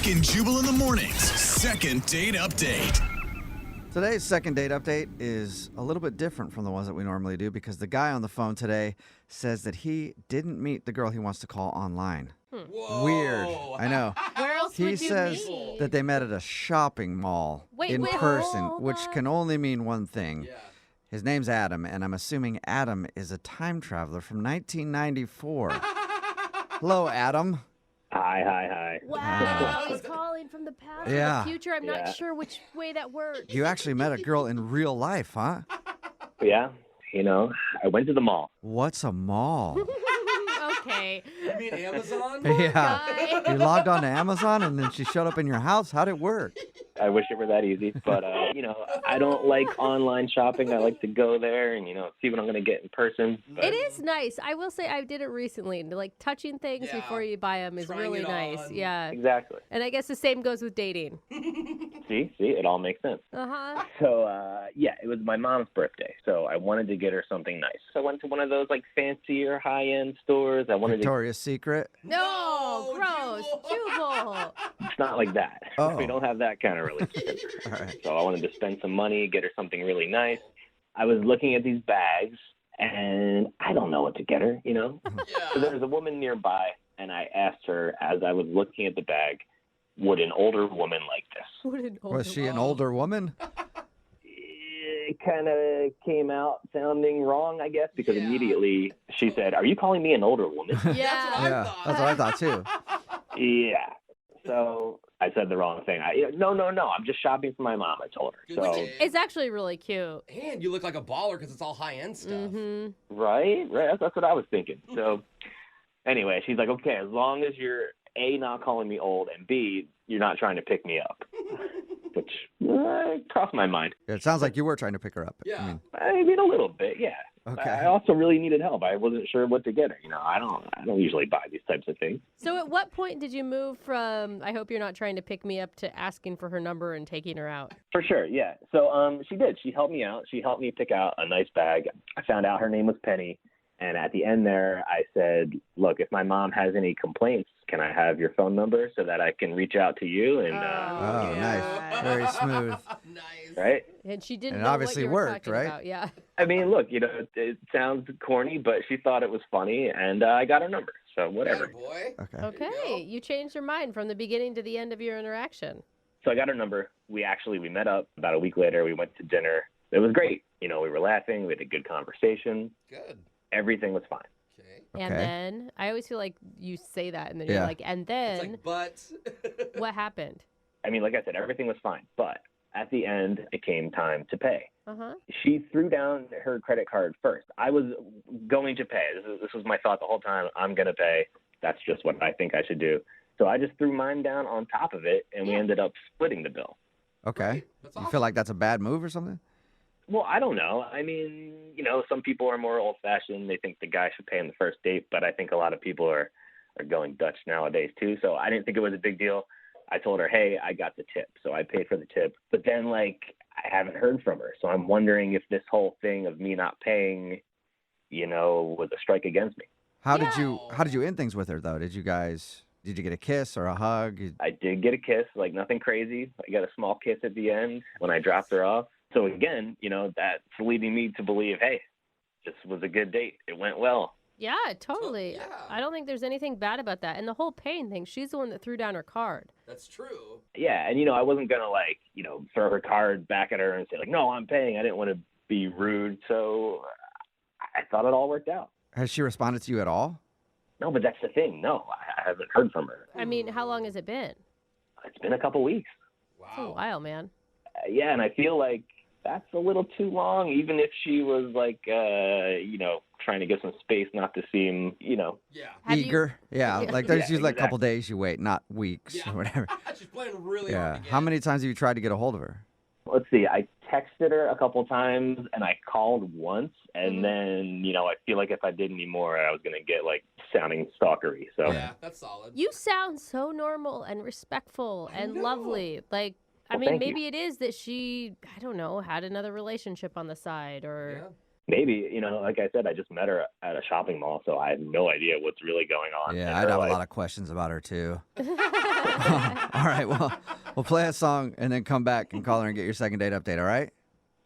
Brooke and Jubal in the mornings. Second date update. Today's second date update is a little bit different from the ones that we normally do because the guy on the phone today says that he didn't meet the girl he wants to call online. Whoa. Weird. I know. Where else He would you says meet? that they met at a shopping mall in Wait, person, hold which on. can only mean one thing. Yeah. His name's Adam, and I'm assuming Adam is a time traveler from 1994. Hello, Adam. Hi. Wow, he's calling from the past or Yeah. the future. I'm Yeah. not sure which way that works. You actually met a girl in real life, huh? Yeah, I went to the mall. What's a mall? Okay. You mean Amazon? Yeah. Guy. You logged on to Amazon and then she showed up in your house? How'd it work? I wish it were that easy, but I don't like online shopping. I like to go there and see what I'm going to get in person. But It is nice. I will say I did it recently. Like touching things Yeah. before you buy them is Trying really it nice. on. Yeah. Exactly. And I guess the same goes with dating. See, it all makes sense. Uh-huh. So, it was my mom's birthday, so I wanted to get her something nice. So I went to one of those fancier high-end stores. I wanted Victoria's Secret? No, gross. Jubal. It's not like that. Oh. We don't have that kind of relationship. All right. So I wanted to spend some money, get her something really nice. I was looking at these bags, and I don't know what to get her, So Yeah. there was a woman nearby, and I asked her as I was looking at the bag, would an older woman like this? What an older Was she an Oh. older woman? It kind of came out sounding wrong, I guess, because Yeah. immediately she said, "Are you calling me an older woman?" Yeah. That's what I Yeah, thought. that's what I thought too. Yeah. So I said the wrong thing. No. I'm just shopping for my mom, I told her. Good So, kid. It's actually really cute. And you look like a baller because it's all high-end stuff. Mm-hmm. right. That's what I was thinking. So anyway, she's like, okay, as long as you're A, not calling me old, and B, you're not trying to pick me up, which crossed my mind. It sounds like you were trying to pick her up. Yeah. I mean, a little bit, yeah. Okay. I also really needed help. I wasn't sure what to get her. I don't usually buy these types of things. So at what point did you move from I hope you're not trying to pick me up to asking for her number and taking her out? For sure, yeah. So she did. She helped me out. She helped me pick out a nice bag. I found out her name was Penny. And at the end there, I said, look, if my mom has any complaints, can I have your phone number so that I can reach out to you? And, Oh, Yeah. nice. Very smooth. Nice. right? And she didn't And it know obviously what you were worked, talking right? about. Yeah. I mean, look, it sounds corny, but she thought it was funny, and I got her number. So whatever. Yeah, boy. Okay. Okay. You changed your mind from the beginning to the end of your interaction. So I got her number. We met up about a week later. We went to dinner. It was great. We were laughing. We had a good conversation. Good. Everything was fine. Okay. And Okay. then I always feel like you say that and then Yeah. you're like, and It's then like, but. what happened? I mean, like I said, everything was fine. But at the end, it came time to pay. Uh-huh. She threw down her credit card first. I was going to pay. This was my thought the whole time. I'm going to pay. That's just what I think I should do. So I just threw mine down on top of it, and we Yeah. ended up splitting the bill. Okay. That's You awesome. feel like that's a bad move or something? Well, I don't know. I mean, some people are more old-fashioned. They think the guy should pay on the first date, but I think a lot of people are going Dutch nowadays too. So I didn't think it was a big deal. I told her, hey, I got the tip. So I paid for the tip. But then, I haven't heard from her. So I'm wondering if this whole thing of me not paying, was a strike against me. How Yeah. did you end things with her though? Did you get a kiss or a hug? I did get a kiss, nothing crazy. I got a small kiss at the end when I dropped her off. So again, that's leading me to believe, hey, this was a good date. It went well. Yeah, totally. Yeah. I don't think there's anything bad about that. And the whole paying thing, she's the one that threw down her card. That's true. Yeah, and I wasn't gonna throw her card back at her and say no, I'm paying. I didn't want to be rude, so I thought it all worked out. Has she responded to you at all? No, but that's the thing. No, I haven't heard from her. I mean, how long has it been? It's been a couple weeks. It's a Wow. while, man. Yeah, and I feel like that's a little too long. Even if she was trying to get some space, not to seem, Yeah. Have you- Eager? Yeah. Yeah. Like there's Yeah, usually a couple exactly. days you wait, not weeks Yeah. or whatever. She's playing really Yeah. hard to get. How many times have you tried to get a hold of her? Let's see. I texted her a couple times and I called once, and then I feel like if I did any more, I was gonna get sounding stalkery. So Yeah, that's solid. You sound so normal and respectful I and know. lovely. Like, I Well, mean, thank you. maybe it is that she, I don't know, had another relationship on the side or. Yeah. maybe like I said, I just met her at a shopping mall, so I have no idea what's really going on. Yeah, in I'd her have life. a lot of questions about her too. All right, well, we'll play a song and then come back and call her and get your second date update, all right?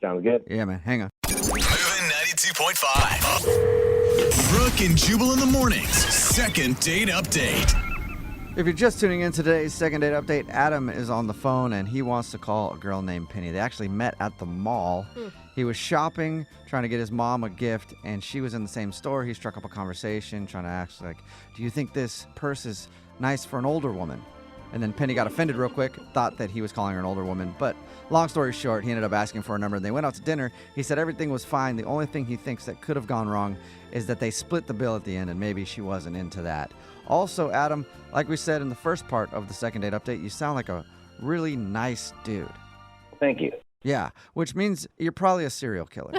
Sounds good. Yeah, man. Hang on. Moving 92.5. Brooke and Jubal in the mornings. Second date update. If you're just tuning in to today's second date update, Adam is on the phone and he wants to call a girl named Penny. They actually met at the mall. He was shopping, trying to get his mom a gift, and she was in the same store. He struck up a conversation, trying to ask, like, do you think this purse is nice for an older woman? And then Penny got offended real quick, thought that he was calling her an older woman. But long story short, he ended up asking for a number. They went out to dinner. He said everything was fine. The only thing he thinks that could have gone wrong is that they split the bill at the end, and maybe she wasn't into that. Also, Adam, like we said in the first part of the second date update, you sound like a really nice dude. Thank you. Yeah, which means you're probably a serial killer.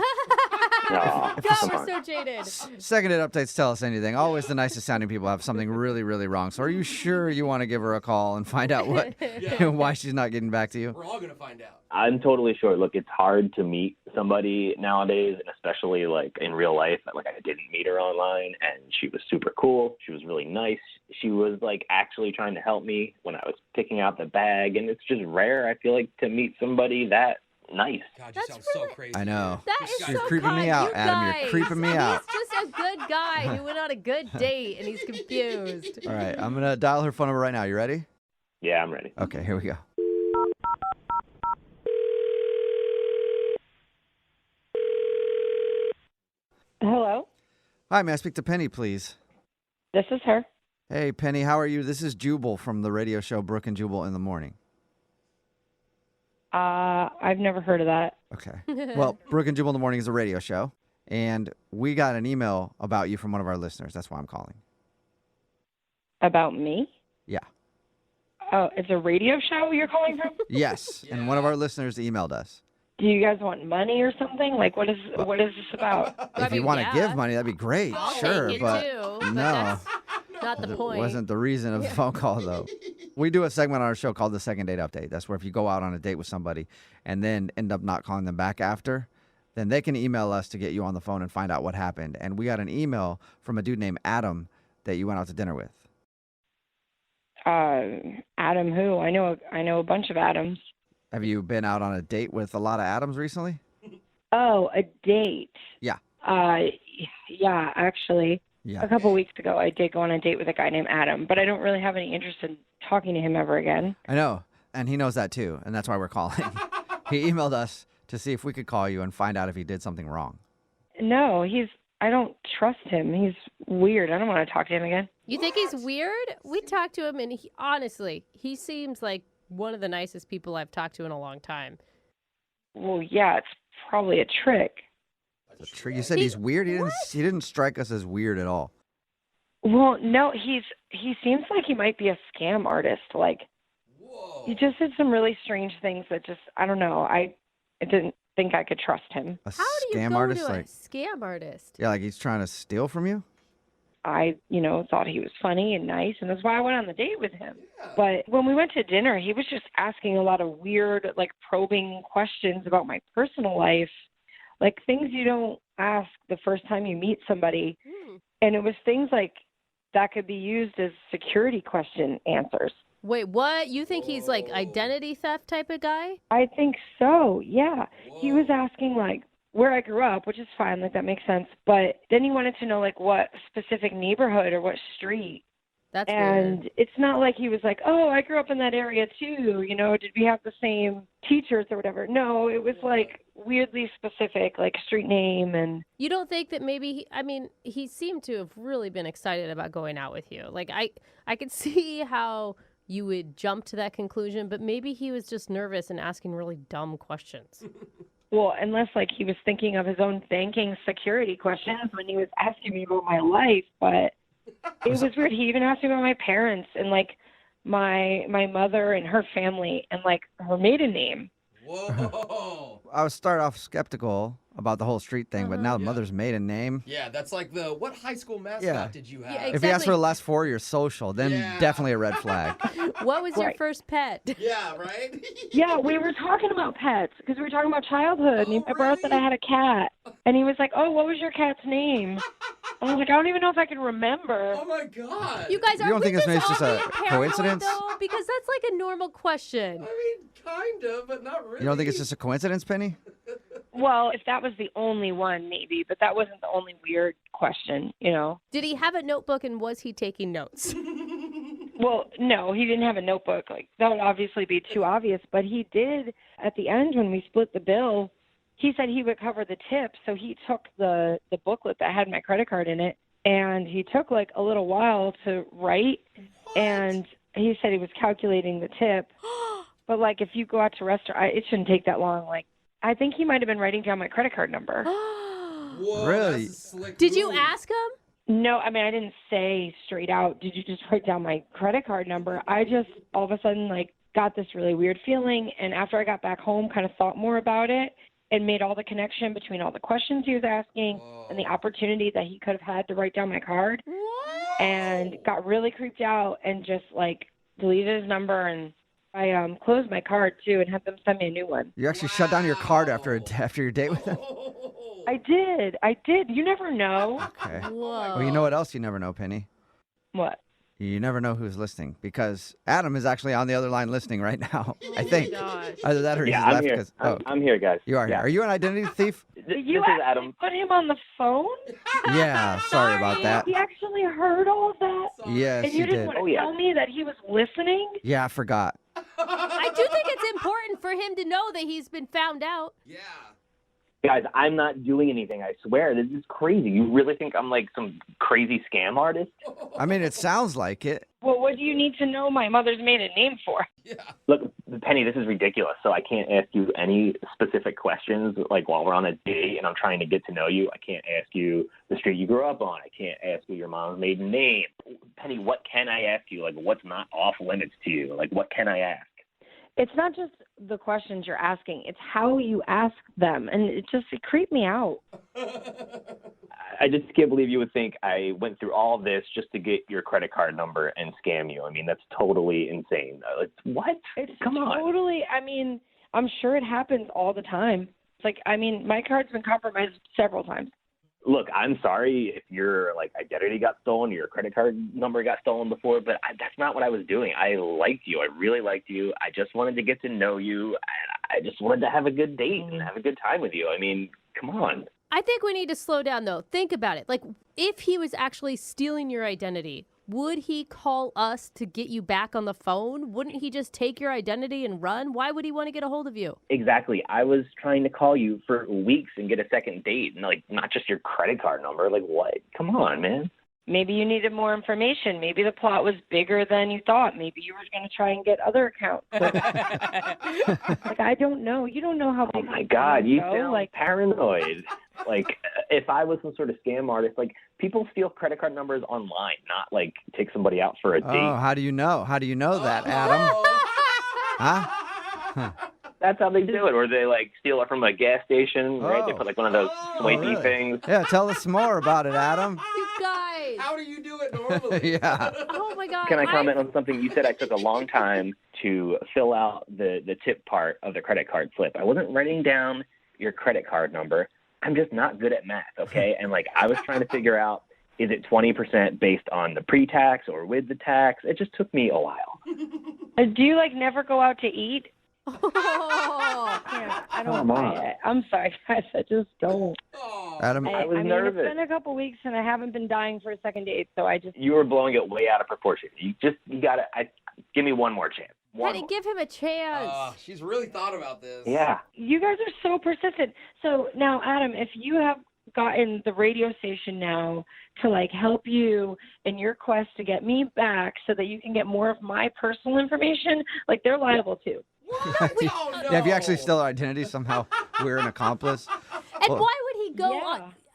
Aw, God, come we're on. so jaded. Second date updates tell us anything. Always the nicest sounding people have something really, really wrong. So are you sure you want to give her a call and find out what why she's not getting back to you? We're all gonna find out. I'm totally sure. Look, it's hard to meet somebody nowadays, and especially like in real life. Like I didn't meet her online, and she was super cool. She was really nice. She was like actually trying to help me when I was picking out the bag, and it's just rare, I feel like, to meet somebody that nice. God, you That's sound so really- crazy. I know. That This is guy's You're so creeping me kind. out, You Adam. You're guys. creeping me out. He's just a good guy who went on a good date and he's confused. All right, I'm going to dial her phone number right now. You ready? Yeah, I'm ready. Okay, here we go. Hello, Hi, may I speak to Penny, please? this is her. Hey, Penny, how are you? This is Jubal from the radio show Brooke and Jubal in the Morning. I've never heard of that. Okay. Well, Brooke and Jubal in the Morning is a radio show, and we got an email about you from one of our listeners. That's why I'm calling. About me? Yeah. Oh, it's a radio show you're calling from? Yes, and one of our listeners emailed us. Do you guys want money or something? Like, what is this about? If you mean, want to yeah. give money, that'd be great. I'll sure, take it but too, but no. that's not the That point. wasn't the reason of the phone call, though. We do a segment on our show called the Second Date Update. That's where if you go out on a date with somebody and then end up not calling them back after, then they can email us to get you on the phone and find out what happened. And we got an email from a dude named Adam that you went out to dinner with. Adam who? I know a bunch of Adams. Have you been out on a date with a lot of Adams recently? Oh, a date. Yeah. Yeah, actually. Yeah. A couple weeks ago, I did go on a date with a guy named Adam, but I don't really have any interest in talking to him ever again. I know. And he knows that too. And that's why we're calling. He emailed us to see if we could call you and find out if he did something wrong. No, I don't trust him. He's weird. I don't want to talk to him again. You think he's weird? We talked to him, and honestly, he seems like one of the nicest people I've talked to in a long time. Well, yeah, it's probably a trick. You said he's weird? He didn't strike us as weird at all. Well, no, he seems like he might be a scam artist. Like, Whoa. he just did some really strange things that just, I don't know. I didn't think I could trust him. A How do you scam go artist? to a Like, scam artist? yeah, like he's trying to steal from you? I, thought he was funny and nice, and that's why I went on the date with him. But when we went to dinner, he was just asking a lot of weird, like, probing questions about my personal life, like things you don't ask the first time you meet somebody. And it was things like that could be used as security question answers. Wait, what? You think he's like identity theft type of guy? I think so, yeah. He was asking, like, where I grew up, which is fine, like, that makes sense. But then he wanted to know, like, what specific neighborhood or what street. That's And weird. it's not like he was like, oh, I grew up in that area too. Did we have the same teachers or whatever? No, it was like weirdly specific, like street name and. You don't think that maybe, he seemed to have really been excited about going out with you. Like, I could see how you would jump to that conclusion, but maybe he was just nervous and asking really dumb questions. Well, unless like he was thinking of his own banking security questions when he was asking me about my life, but it was weird. He even asked me about my parents and like my mother and her family and like her maiden name. Whoa. I would start off skeptical about the whole street thing, but now Yeah. mother's maiden name. Yeah, that's like what high school mascot Yeah. did you have? Yeah, If he asks for Exactly. the last 4 of your social, then Yeah. definitely a red flag. What was your Right. first pet? Yeah, right? Yeah, we were talking about pets because we were talking about childhood. And Oh, I brought up that I really? had a cat. And he was like, oh, what was your cat's name? I was like, I don't even know if I can remember. Oh my god. You guys, are don't we think this just maybe it's just all a being paranoid, coincidence? though? Because that's like a normal question. I mean, kind of, but not really. You don't think it's just a coincidence, Penny? Well, if that was the only one, maybe. But that wasn't the only weird question, you know? Did he have a notebook and was he taking notes? Well, no, he didn't have a notebook. Like, that would obviously be too obvious. But he did, at the end when we split the bill, he said he would cover the tip. So he took the booklet that had my credit card in it, and he took like a little while to write. And he said he was calculating the tip. But like, if you go out to restaurant, it shouldn't take that long. Like, I think he might have been writing down my credit card number. Whoa, Really? that's a slick Did you move. ask him? No, I mean, I didn't say straight out, did you just write down my credit card number? I just all of a sudden, like, got this really weird feeling. And after I got back home, kind of thought more about it and made all the connection between all the questions he was asking and the opportunity that he could have had to write down my card. What? And got really creeped out and just, like, deleted his number. And I closed my card, too, and had them send me a new one. You actually shut down your card after Wow. after your date with him? Oh. I did. You never know. Okay. Whoa. Well, you know what else you never know, Penny? What? You never know who's listening because Adam is actually on the other line listening right now. I think. Gosh. Either that or he's Yeah, I'm left here. because. I'm here, guys. You are here. Yeah. Are you an identity thief? This You is Adam. put him on the phone? Yeah. Sorry about that. He actually heard all of that? Yes, And you you didn't did. want to Oh, yeah. tell me that he was listening? Yeah, I forgot. I do think it's important for him to know that he's been found out. Yeah. Guys, I'm not doing anything. I swear. This is crazy. You really think I'm like some crazy scam artist? I mean, it sounds like it. Well, what do you need to know my mother's maiden name for? Yeah. Look, Penny, this is ridiculous. So I can't ask you any specific questions, like while we're on a date and I'm trying to get to know you. I can't ask you the street you grew up on. I can't ask you your mom's maiden name. Penny, what can I ask you? Like, what's not off limits to you? Like, what can I ask? It's not just the questions you're asking. It's how you ask them. And it creeped me out. I just can't believe you would think I went through all of this just to get your credit card number and scam you. I mean, that's totally insane. Like, what? Come on. Totally. I mean, I'm sure it happens all the time. It's like, I mean, my card's been compromised several times. Look, I'm sorry if your like identity got stolen, your credit card number got stolen before, but that's not what I was doing. I liked you. I really liked you. I just wanted to get to know you. I just wanted to have a good date and have a good time with you. I mean, come on. I think we need to slow down, though. Think about it. Like, if he was actually stealing your identity, would he call us to get you back on the phone? Wouldn't he just take your identity and run? Why would he want to get a hold of you? Exactly. I was trying to call you for weeks and get a second date, and like not just your credit card number. Like, what? Come on, man. Maybe you needed more information. Maybe the plot was bigger than you thought. Maybe you were going to try and get other accounts. Like, I don't know. You don't know how Oh big my these God, things you go. sound Like, paranoid. Like, if I was some sort of scam artist, like people steal credit card numbers online, not like take somebody out for a date. Oh, how do you know? How do you know that, Adam? Huh? That's how they do it, or they like steal it from a gas station, right? They Oh. put like one of those swipey really? things. Yeah, tell us more about it, Adam. You guys. How do you do it normally? Yeah. Oh, my God. Can I comment on something? You said I took a long time to fill out the tip part of the credit card slip. I wasn't writing down your credit card number. I'm just not good at math, okay? And like I was trying to figure out, is it 20% based on the pre-tax or with the tax? It just took me a while. do you, like, never go out to eat? Oh. Yeah, I don't Come buy on. it. I'm sorry, guys. I just don't. Oh. Adam, I was mean, nervous. It's been a couple weeks, and I haven't been dying for a second date, so I just... You were blowing it way out of proportion. You gotta give me one more chance. One Penny, more. give him a chance. She's really thought about this. Yeah. You guys are so persistent. So now, Adam, if you have gotten the radio station now to like help you in your quest to get me back so that you can get more of my personal information, like they're liable too. What? Oh, no. yeah, if you actually stole our identity somehow, we're an accomplice. And Well- why would he go Yeah.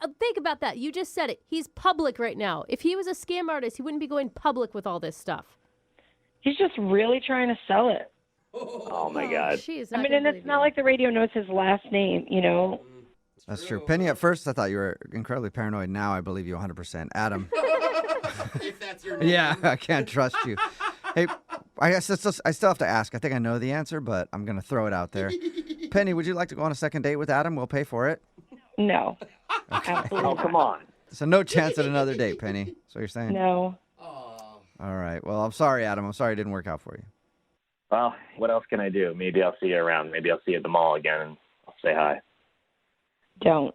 on? Think about that. You just said it. He's public right now. If he was a scam artist, he wouldn't be going public with all this stuff. He's just really trying to sell it. Oh my God. She is I not mean, gonna and it's believe not you. like the radio knows his last name, you know? That's true. Penny, at first I thought you were incredibly paranoid. Now I believe you 100%. Adam. If that's your name. Yeah, I can't trust you. Hey, I guess I still have to ask. I think I know the answer, but I'm going to throw it out there. Penny, would you like to go on a second date with Adam? We'll pay for it. No. Absolutely Oh, not. come on. So no chance at another date, Penny. That's what you're saying? No. Oh. All right. Well, I'm sorry, Adam. I'm sorry it didn't work out for you. Well, what else can I do? Maybe I'll see you around. Maybe I'll see you at the mall again and I'll say hi. Don't.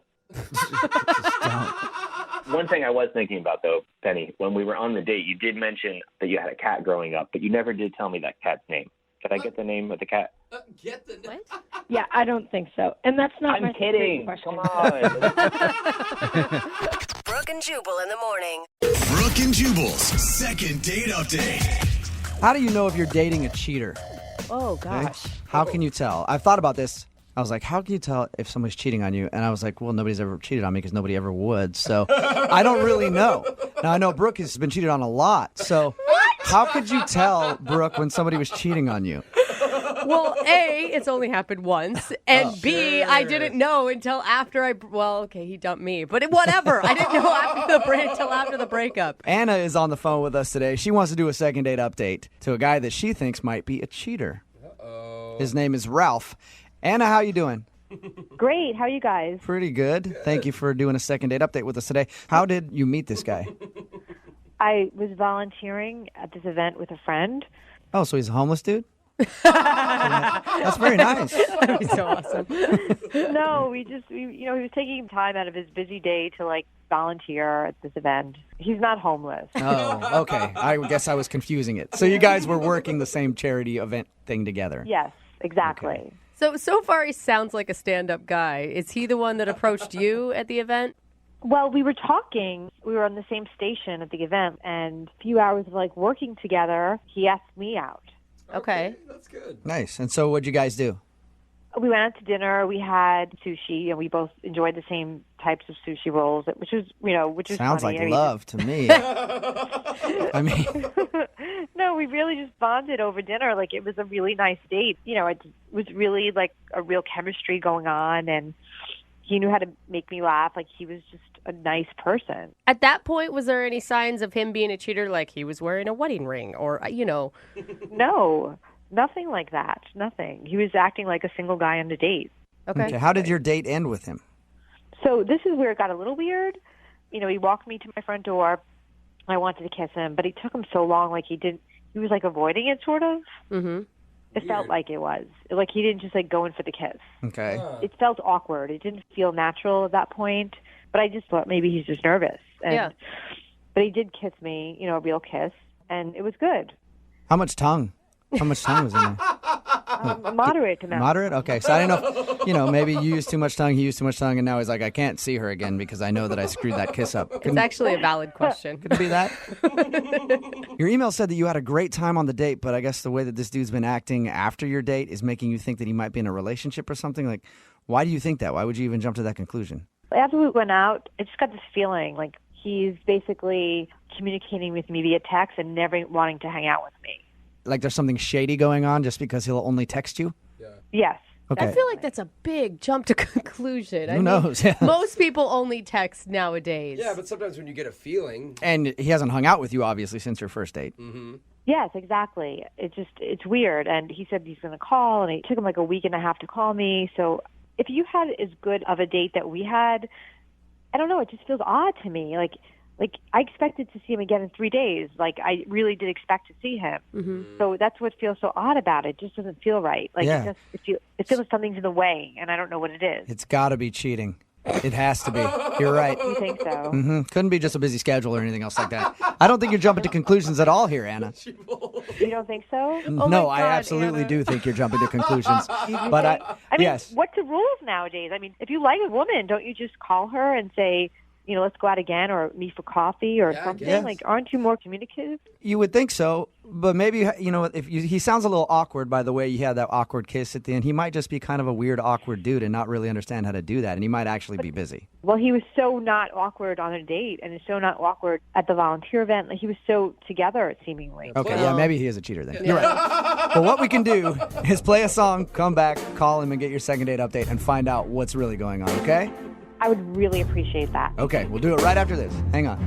One thing I was thinking about, though, Penny, when we were on the date, you did mention that you had a cat growing up, but you never did tell me that cat's name. Could I get the name of the cat? Get the What? Yeah, I don't think so. And that's not I'm my kidding. question. Come on. Brooke and Jubal in the morning. Brooke and Jubal's second date update. How do you know if you're dating a cheater? Oh, gosh. How can you tell? I've thought about this. I was like, how can you tell if somebody's cheating on you? And I was like, well, nobody's ever cheated on me because nobody ever would. So I don't really know. Now, I know Brooke has been cheated on a lot. So how could you tell, Brooke, when somebody was cheating on you? Well, A, it's only happened once, and B, I didn't know until after he dumped me, but whatever. I didn't know until after the breakup. Anna is on the phone with us today. She wants to do a second date update to a guy that she thinks might be a cheater. His name is Ralph. Anna, how you doing? Great. How are you guys? Pretty good. Thank you for doing a second date update with us today. How did you meet this guy? I was volunteering at this event with a friend. Oh, so he's a homeless dude? That's very nice. That'd be so awesome. No, he was taking time out of his busy day to volunteer at this event. He's not homeless. Oh, okay. I guess I was confusing it. So you guys were working the same charity event thing together. Yes, exactly. Okay. So far he sounds like a stand-up guy. Is he the one that approached you at the event? Well, we were talking. We were on the same station at the event, and a few hours of working together, he asked me out. Okay. That's good. Nice. And so what'd you guys do? We went out to dinner. We had sushi, and we both enjoyed the same types of sushi rolls, which was Sounds funny. like love to me. I mean, No, we really just bonded over dinner. It was a really nice date. It was really a real chemistry going on, and he knew how to make me laugh. He was just a nice person. At that point, was there any signs of him being a cheater, like he was wearing a wedding ring or, No, nothing like that. Nothing. He was acting like a single guy on a date. Okay. how did your date end with him? So this is where it got a little weird. He walked me to my front door. I wanted to kiss him, but it took him so long. He was avoiding it, sort of. Mm-hmm. It felt like it was. He didn't just go in for the kiss. Okay. It felt awkward. It didn't feel natural at that point. But I just thought maybe he's just nervous. Yeah. But he did kiss me, a real kiss, and it was good. How much tongue? How much tongue was in there? A moderate amount. Moderate? Okay. So I didn't know if, maybe you used too much tongue, he used too much tongue, and now he's like, I can't see her again because I know that I screwed that kiss up. It's actually a valid question. Could it be that? Your email said that you had a great time on the date, but I guess the way that this dude's been acting after your date is making you think that he might be in a relationship or something. Why do you think that? Why would you even jump to that conclusion? After we went out, I just got this feeling he's basically communicating with me via text and never wanting to hang out with me. Like there's something shady going on just because he'll only text you? Yes. Okay. I feel like that's a big jump to conclusion. Who knows? Yeah. Most people only text nowadays. Yeah, but sometimes when you get a feeling. And he hasn't hung out with you, obviously, since your first date. Mm-hmm. Yes, exactly. It's weird. And he said he's going to call, and it took him a week and a half to call me. So if you had as good of a date that we had, I don't know, it just feels odd to me. I expected to see him again in 3 days. I really did expect to see him. Mm-hmm. So that's what feels so odd about it. It just doesn't feel right. Yeah. It feels like something's in the way, and I don't know what it is. It's got to be cheating. It has to be. You're right. You think so? Mm-hmm. Couldn't be just a busy schedule or anything else like that. I don't think you're jumping to conclusions at all here, Anna. You don't think so? Oh my No, I God, absolutely Anna. do think you're jumping to conclusions. But I mean, yes. what's the rules nowadays? I mean, if you like a woman, don't you just call her and say, let's go out again or meet for coffee or Yeah, I something? guess. Aren't you more communicative? You would think so, but maybe, he sounds a little awkward by the way you had that awkward kiss at the end. He might just be kind of a weird, awkward dude and not really understand how to do that, and he might actually be busy. Well, he was so not awkward on a date and so not awkward at the volunteer event. He was so together, seemingly. Okay, yeah, maybe he is a cheater then. You're right. But what we can do is play a song, come back, call him, and get your second date update and find out what's really going on, okay? I would really appreciate that. Okay, we'll do it right after this. Hang on.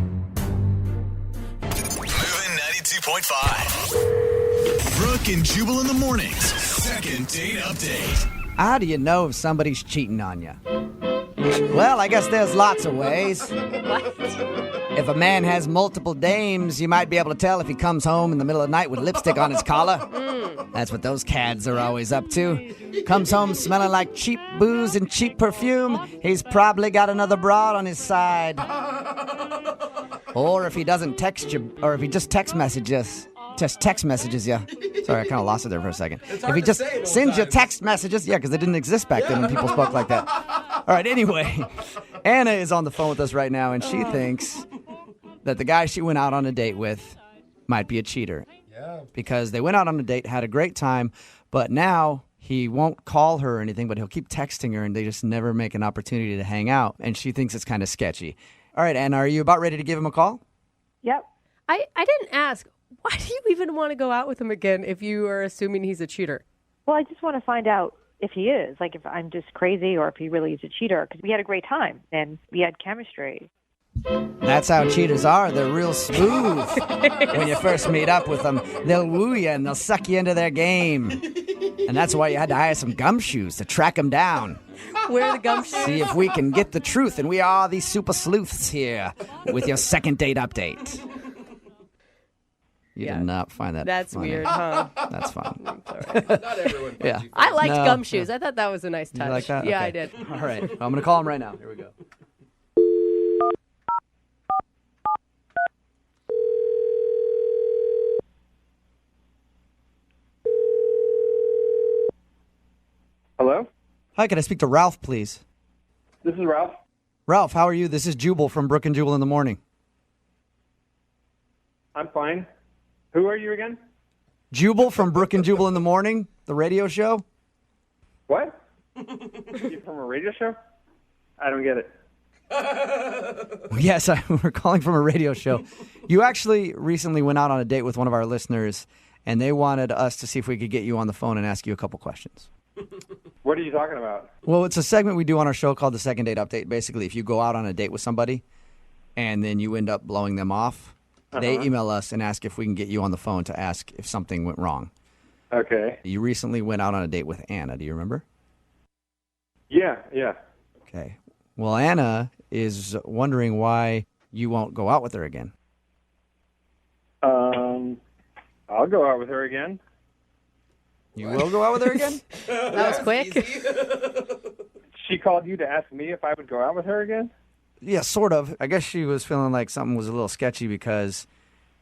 Moving 92.5. Brooke and Jubal in the mornings. Second date update. How do you know if somebody's cheating on you? Well, I guess there's lots of ways. What? If a man has multiple dames, you might be able to tell if he comes home in the middle of the night with lipstick on his collar. That's what those cads are always up to. Comes home smelling like cheap booze and cheap perfume, he's probably got another broad on his side. Or if he doesn't text you, or if he just text messages you. Sorry, I kind of lost it there for a second. If he just sends you text messages, yeah, because they didn't exist back then when people spoke like that. All right, anyway, Anna is on the phone with us right now, and she thinks that the guy she went out on a date with might be a cheater. Yeah. Because they went out on a date, had a great time, but now he won't call her or anything, but he'll keep texting her, and they just never make an opportunity to hang out, and she thinks it's kind of sketchy. All right, Anna, are you about ready to give him a call? Yep. I didn't ask. Why do you even want to go out with him again if you are assuming he's a cheater? Well, I just want to find out if he is, like if I'm just crazy or if he really is a cheater, because we had a great time and we had chemistry. That's how cheaters are. They're real smooth. When you first meet up with them, they'll woo you and they'll suck you into their game. And that's why you had to hire some gumshoes to track them down. Wear the gumshoes. See if we can get the truth. And we are these super sleuths here with your second date update. You did not find that That's funny. weird, huh? That's fine. Not everyone finds Yeah. you I liked No, gumshoes. I thought that was a nice touch. You like that? Yeah, Okay. I did. All right. Well, I'm going to call him right now. Here we go. Hello? Hi, can I speak to Ralph, please? This is Ralph. Ralph, how are you? This is Jubal from Brooke and Jubal in the morning. I'm fine. Who are you again? Jubal from Brooke and Jubal in the morning, the radio show. What? You from a radio show? I don't get it. Yes, we're calling from a radio show. You actually recently went out on a date with one of our listeners, and they wanted us to see if we could get you on the phone and ask you a couple questions. What are you talking about? Well, it's a segment we do on our show called the Second Date Update. Basically, if you go out on a date with somebody and then you end up blowing them off, they email us and ask if we can get you on the phone to ask if something went wrong. Okay. You recently went out on a date with Anna. Do you remember? Yeah. Okay. Well, Anna is wondering why you won't go out with her again. I'll go out with her again. You will go out with her again? That was quick. She called you to ask me if I would go out with her again? Yeah, sort of. I guess she was feeling like something was a little sketchy because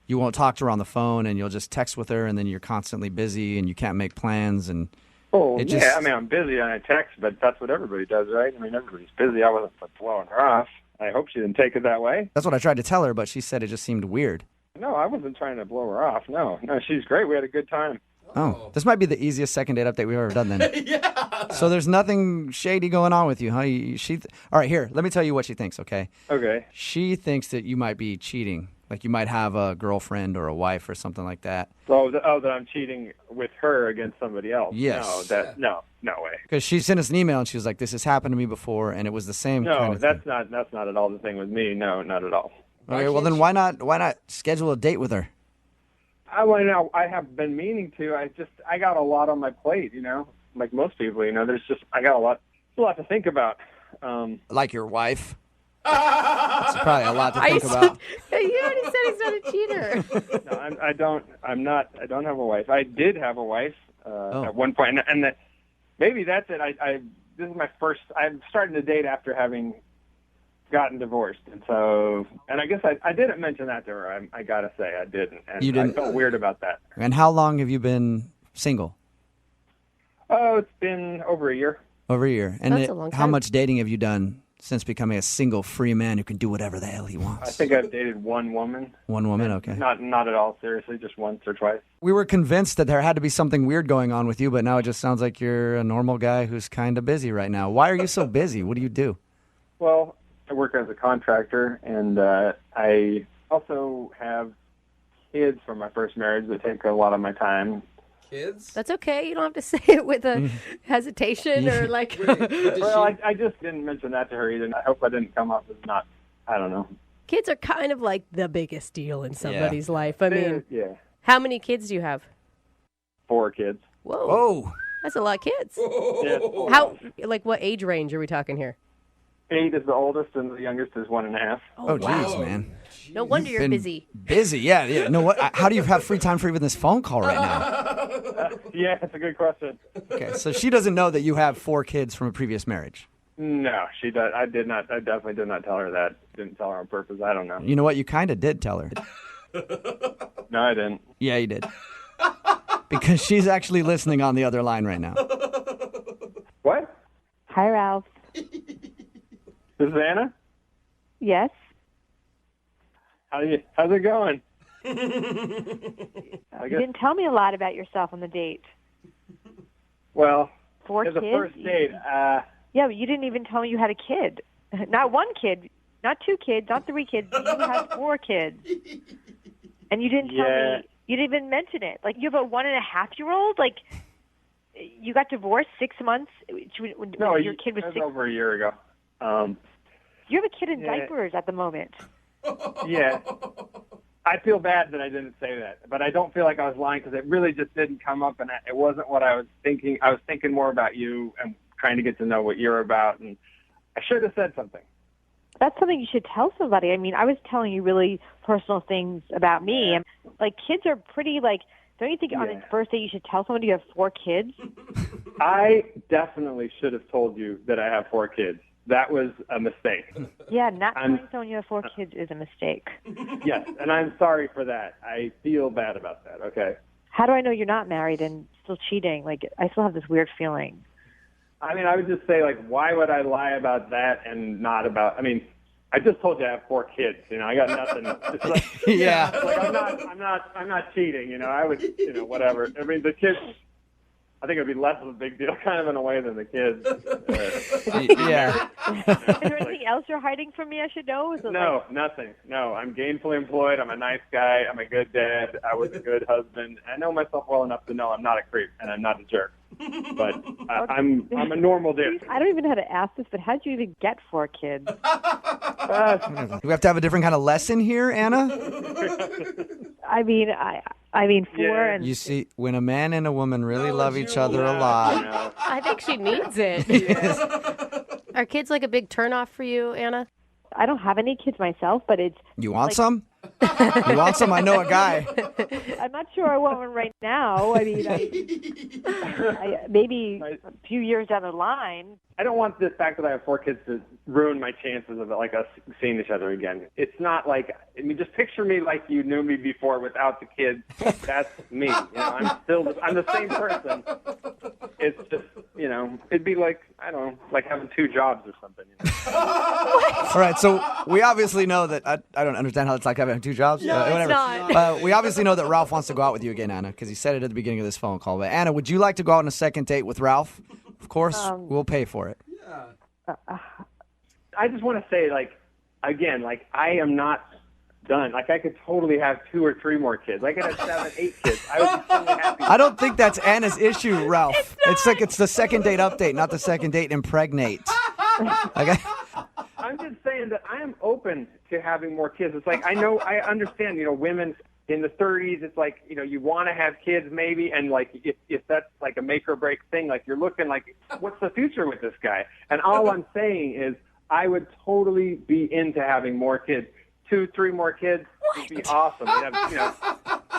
you won't talk to her on the phone and you'll just text with her and then you're constantly busy and you can't make plans and Oh, it just... yeah. I mean, I'm busy and I text, but that's what everybody does, right? I mean, everybody's busy. I wasn't blowing her off. I hope she didn't take it that way. That's what I tried to tell her, but she said it just seemed weird. No, I wasn't trying to blow her off. No, she's great. We had a good time. Oh, this might be the easiest second date update we've ever done then. Yeah. So there's nothing shady going on with you, huh? All right, here, let me tell you what she thinks, okay? Okay. She thinks that you might be cheating. Like you might have a girlfriend or a wife or something like that. So, that I'm cheating with her against somebody else? Yes. No way. Because she sent us an email and she was like, this has happened to me before, and it was the same kind of thing. No, that's not at all the thing with me. No, not at all. Okay, well then why not schedule a date with her? I have been meaning to. I got a lot on my plate, like most people, I got a lot to think about. Like your wife? That's probably a lot to think about. You already said he's not a cheater. No, I don't have a wife. I did have a wife at one point, and maybe that's it. This is my first. I'm starting to date after having gotten divorced, and I guess I didn't mention that to her. I gotta say I didn't, and You didn't? I felt weird about that. And how long have you been single? Oh, it's been over a year. Over a year. And That's a long how time. much dating have you done since becoming a single, free man who can do whatever the hell he wants? I think I've dated one woman. One woman, okay. Not at all seriously, just once or twice. We were convinced that there had to be something weird going on with you, but now it just sounds like you're a normal guy who's kind of busy right now. Why are you so busy? What do you do? Well, I work as a contractor, and I also have kids from my first marriage that take a lot of my time. Kids? That's okay. You don't have to say it with a hesitation or like. Well, I just didn't mention that to her either. And I hope I didn't come off as not, I don't know. Kids are kind of like the biggest deal in somebody's life. I mean, yeah. How many kids do you have? 4 kids. Whoa. Whoa. That's a lot of kids. Yeah. How, like, what age range are we talking here? 8 is the oldest, and the youngest is 1.5. Oh, jeez, man. No wonder you're been busy. Busy, yeah. No, what? How do you have free time for even this phone call right now? Yeah, that's a good question. Okay, so she doesn't know that you have 4 kids from a previous marriage. No, she does. I did not. I definitely did not tell her that. Didn't tell her on purpose. I don't know. You know what? You kind of did tell her. No, I didn't. Yeah, you did. Because she's actually listening on the other line right now. What? Hi, Ralph. This is Anna? Yes. How's it going? You didn't tell me a lot about yourself on the date. Well, 4 as kids? a first date, Yeah, but you didn't even tell me you had a kid. Not 1 kid, not 2 kids, not 3 kids. You had 4 kids. And you didn't tell me. You didn't even mention it. Like, you have a 1.5-year-old? Like, you got divorced 6 months when no, your kid was that 6? over a year ago. You have a kid in diapers at the moment. Yeah. I feel bad that I didn't say that, but I don't feel like I was lying because it really just didn't come up, and it wasn't what I was thinking. I was thinking more about you and trying to get to know what you're about, and I should have said something. That's something you should tell somebody. I mean, I was telling you really personal things about me. And, like, kids are pretty, like, don't you think on its first date you should tell somebody you have 4 kids? I definitely should have told you that I have 4 kids. That was a mistake. Yeah, not telling someone you have 4 kids is a mistake. Yes, and I'm sorry for that. I feel bad about that, okay? How do I know you're not married and still cheating? Like, I still have this weird feeling. I mean, I would just say, like, why would I lie about that and not about, I mean, I just told you I have 4 kids, you know, I got nothing. It's like, Yeah. Like, I'm not cheating, you know, I would, you know, whatever. I mean, the kids, I think it would be less of a big deal kind of in a way than the kids. Yeah. Is there anything else you're hiding from me I should know? Is it No, nothing. No, I'm gainfully employed. I'm a nice guy. I'm a good dad. I was a good husband. I know myself well enough to know I'm not a creep and I'm not a jerk. But I'm a normal dude. I don't even know how to ask this, but how'd you even get 4 kids? Do we have to have a different kind of lesson here, Anna? I mean, 4 and... You see, when a man and a woman really love each other a lot. I think she needs it. Are kids like a big turnoff for you, Anna? I don't have any kids myself, but it's... You want some? You want some? I know a guy. I'm not sure I want one right now. I mean, maybe a few years down the line. I don't want the fact that I have 4 kids to ruin my chances of, like, us seeing each other again. It's not like, I mean, just picture me like you knew me before without the kids. That's me. You know, I'm the same person. It's just, you know, it'd be like, I don't know, like having 2 jobs or something. You know? All right, so we obviously know that, I don't understand how it's like having 2 jobs. No, whatever. it's not. We obviously know that Ralph wants to go out with you again, Anna, because he said it at the beginning of this phone call. But Anna, would you like to go out on a second date with Ralph? Of course, we'll pay for it. I just want to say, like, again, like, I am not done. Like, I could totally have 2 or 3 more kids. I could have 7, 8 kids. I would be totally happy. I don't think that's Anna's issue, Ralph. It's like it's the second date update, not the second date impregnate. Okay. I'm just saying that I am open to having more kids. It's like, I understand, you know, women in the 30s, it's like, you know, you want to have kids maybe, and like if that's like a make or break thing, like you're looking like, what's the future with this guy? And all I'm saying is I would totally be into having more kids. 2, 3 more kids would be awesome. You know,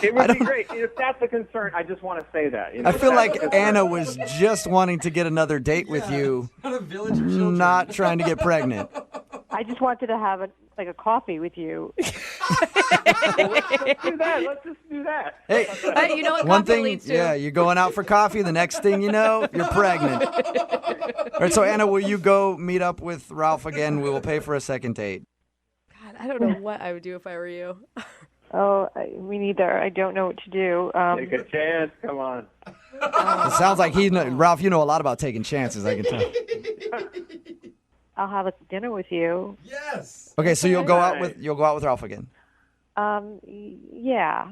it would be great. If that's a concern, I just want to say that. You know, I feel like Anna was just wanting to get another date with you, not trying to get pregnant. I just wanted to have a coffee with you. Let's do that. Let's just do that. Hey, you know what one coffee thing, leads to? yeah, you're going out for coffee. The next thing you know, you're pregnant. All right, so Anna, will you go meet up with Ralph again? We will pay for a second date. God, I don't know what I would do if I were you. Oh, me neither. I don't know what to do. Take a chance. Come on. It sounds like Ralph, you know a lot about taking chances, I can tell. I'll have a dinner with you. Yes. Okay, so you'll go out with Ralph again. Yeah.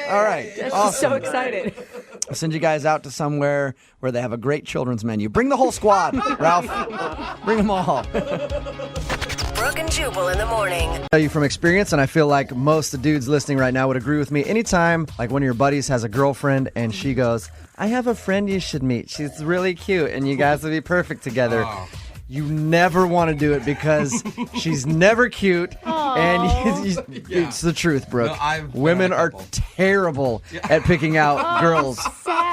All right. She's Awesome. so excited. I'll send you guys out to somewhere where they have a great children's menu. Bring the whole squad, Ralph. Bring them all. Brooke and Jubal in the morning. I tell you from experience, and I feel like most of the dudes listening right now would agree with me. Anytime, like one of your buddies has a girlfriend and she goes, I have a friend you should meet. She's really cute, and you guys would be perfect together. You never want to do it because she's never cute, and it's the truth, Brooke. No, Women are terrible at picking out girls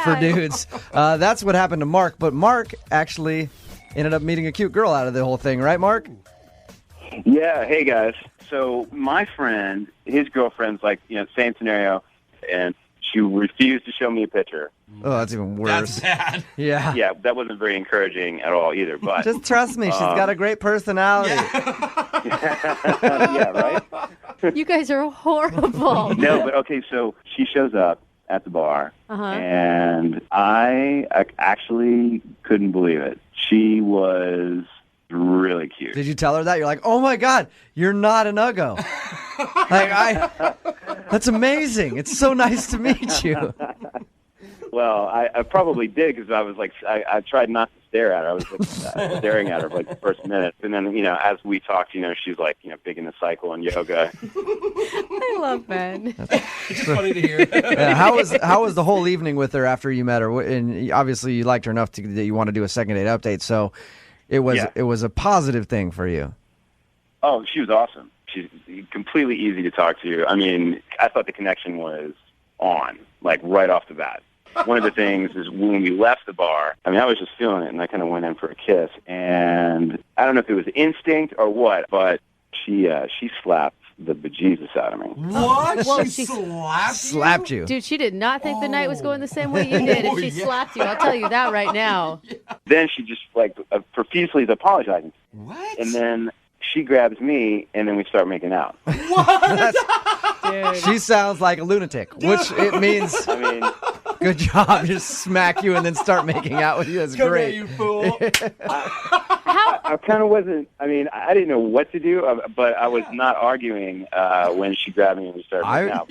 for dudes. That's what happened to Mark, but Mark actually ended up meeting a cute girl out of the whole thing, right, Mark? Yeah. Hey, guys. So my friend, his girlfriend's like, same scenario, and she refused to show me a picture. Oh, that's even worse. That's bad. Yeah. Yeah, that wasn't very encouraging at all either. But Just trust me, she's got a great personality. yeah, right? You guys are horrible. No, but okay, so she shows up at the bar, and I actually couldn't believe it. She was really cute. Did you tell her that? You're like, oh my God, you're not an uggo. That's amazing. It's so nice to meet you. Well, I probably did because I was like, I tried not to stare at her. I was like staring at her for like the first minute. And then, as we talked, she's like, big into cycle and yoga. I love men. It's funny to hear. Yeah, how was the whole evening with her after you met her? And obviously you liked her enough that you want to do a second date update. So it was a positive thing for you. Oh, she was awesome. She's completely easy to talk to. I mean, I thought the connection was on, like right off the bat. One of the things is when we left the bar, I mean, I was just feeling it, and I kind of went in for a kiss. And I don't know if it was instinct or what, but she slapped the bejesus out of me. What? Well, she Slapped you. Dude, she did not think the night was going the same way you did if she slapped you. I'll tell you that right now. Then she just, profusely is apologizing. What? And then she grabs me, and then we start making out. What? Dude. She sounds like a lunatic, which it means I mean, good job. Just smack you and then start making out with you. That's Come great. here, you fool. I kind of wasn't, I didn't know what to do, but I was not arguing when she grabbed me and we started making out.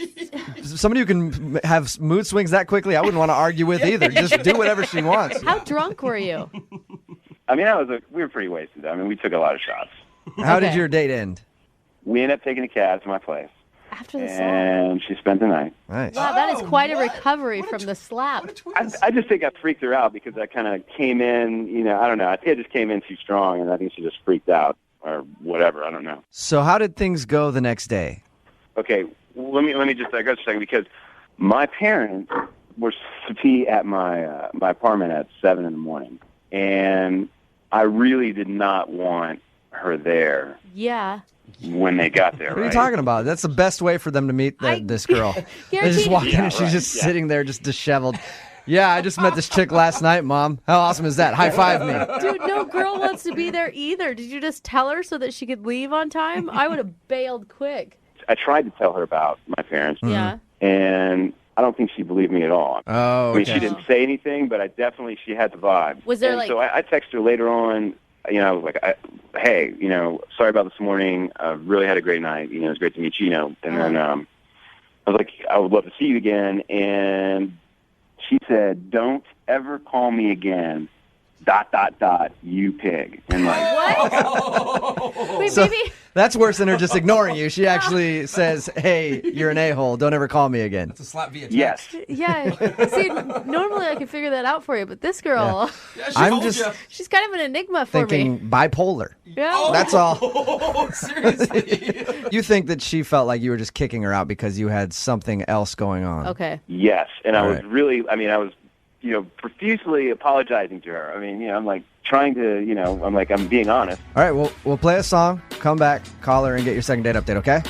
Somebody who can have mood swings that quickly, I wouldn't want to argue with either. Just do whatever she wants. How drunk were you? I mean, we were pretty wasted. I mean, we took a lot of shots. How did your date end? We ended up taking a cab to my place. After the slap? And she spent the night. Nice. Wow, that is quite a recovery from the slap. I just think I freaked her out because I kind of came in, I don't know. I think I just came in too strong, and I think she just freaked out or whatever. I don't know. So how did things go the next day? Okay, let me just digress a second because my parents were to be at my apartment at 7 in the morning, and I really did not want her there. Yeah. When they got there, What are you talking about? That's the best way for them to meet this girl. They just walk in and she's just sitting there just disheveled. Yeah, I just met this chick last night, Mom. How awesome is that? High five me. Dude, no girl wants to be there either. Did you just tell her so that she could leave on time? I would have bailed quick. I tried to tell her about my parents. Yeah. And I don't think she believed me at all. Oh, I mean, she didn't say anything, but she had the vibe. Was there So I texted her later on. I was like, hey, sorry about this morning. I really had a great night. It was great to meet you. And then I was like, I would love to see you again. And she said, don't ever call me again. ... You pig. And what? Wait, So maybe. that's worse than her just ignoring you. She actually says, hey, you're an a-hole. Don't ever call me again. It's a slap via text. Yes. Yeah. See, normally I can figure that out for you, but this girl, I'm just she's kind of an enigma for thinking me. bipolar. Yeah. That's all. Oh, seriously. You think that she felt like you were just kicking her out because you had something else going on. Okay. Yes. And I was right. really, I was, profusely apologizing to her. I mean, I'm like trying to, I'm being honest. All right, we'll play a song, come back, call her, and get your second date update, okay?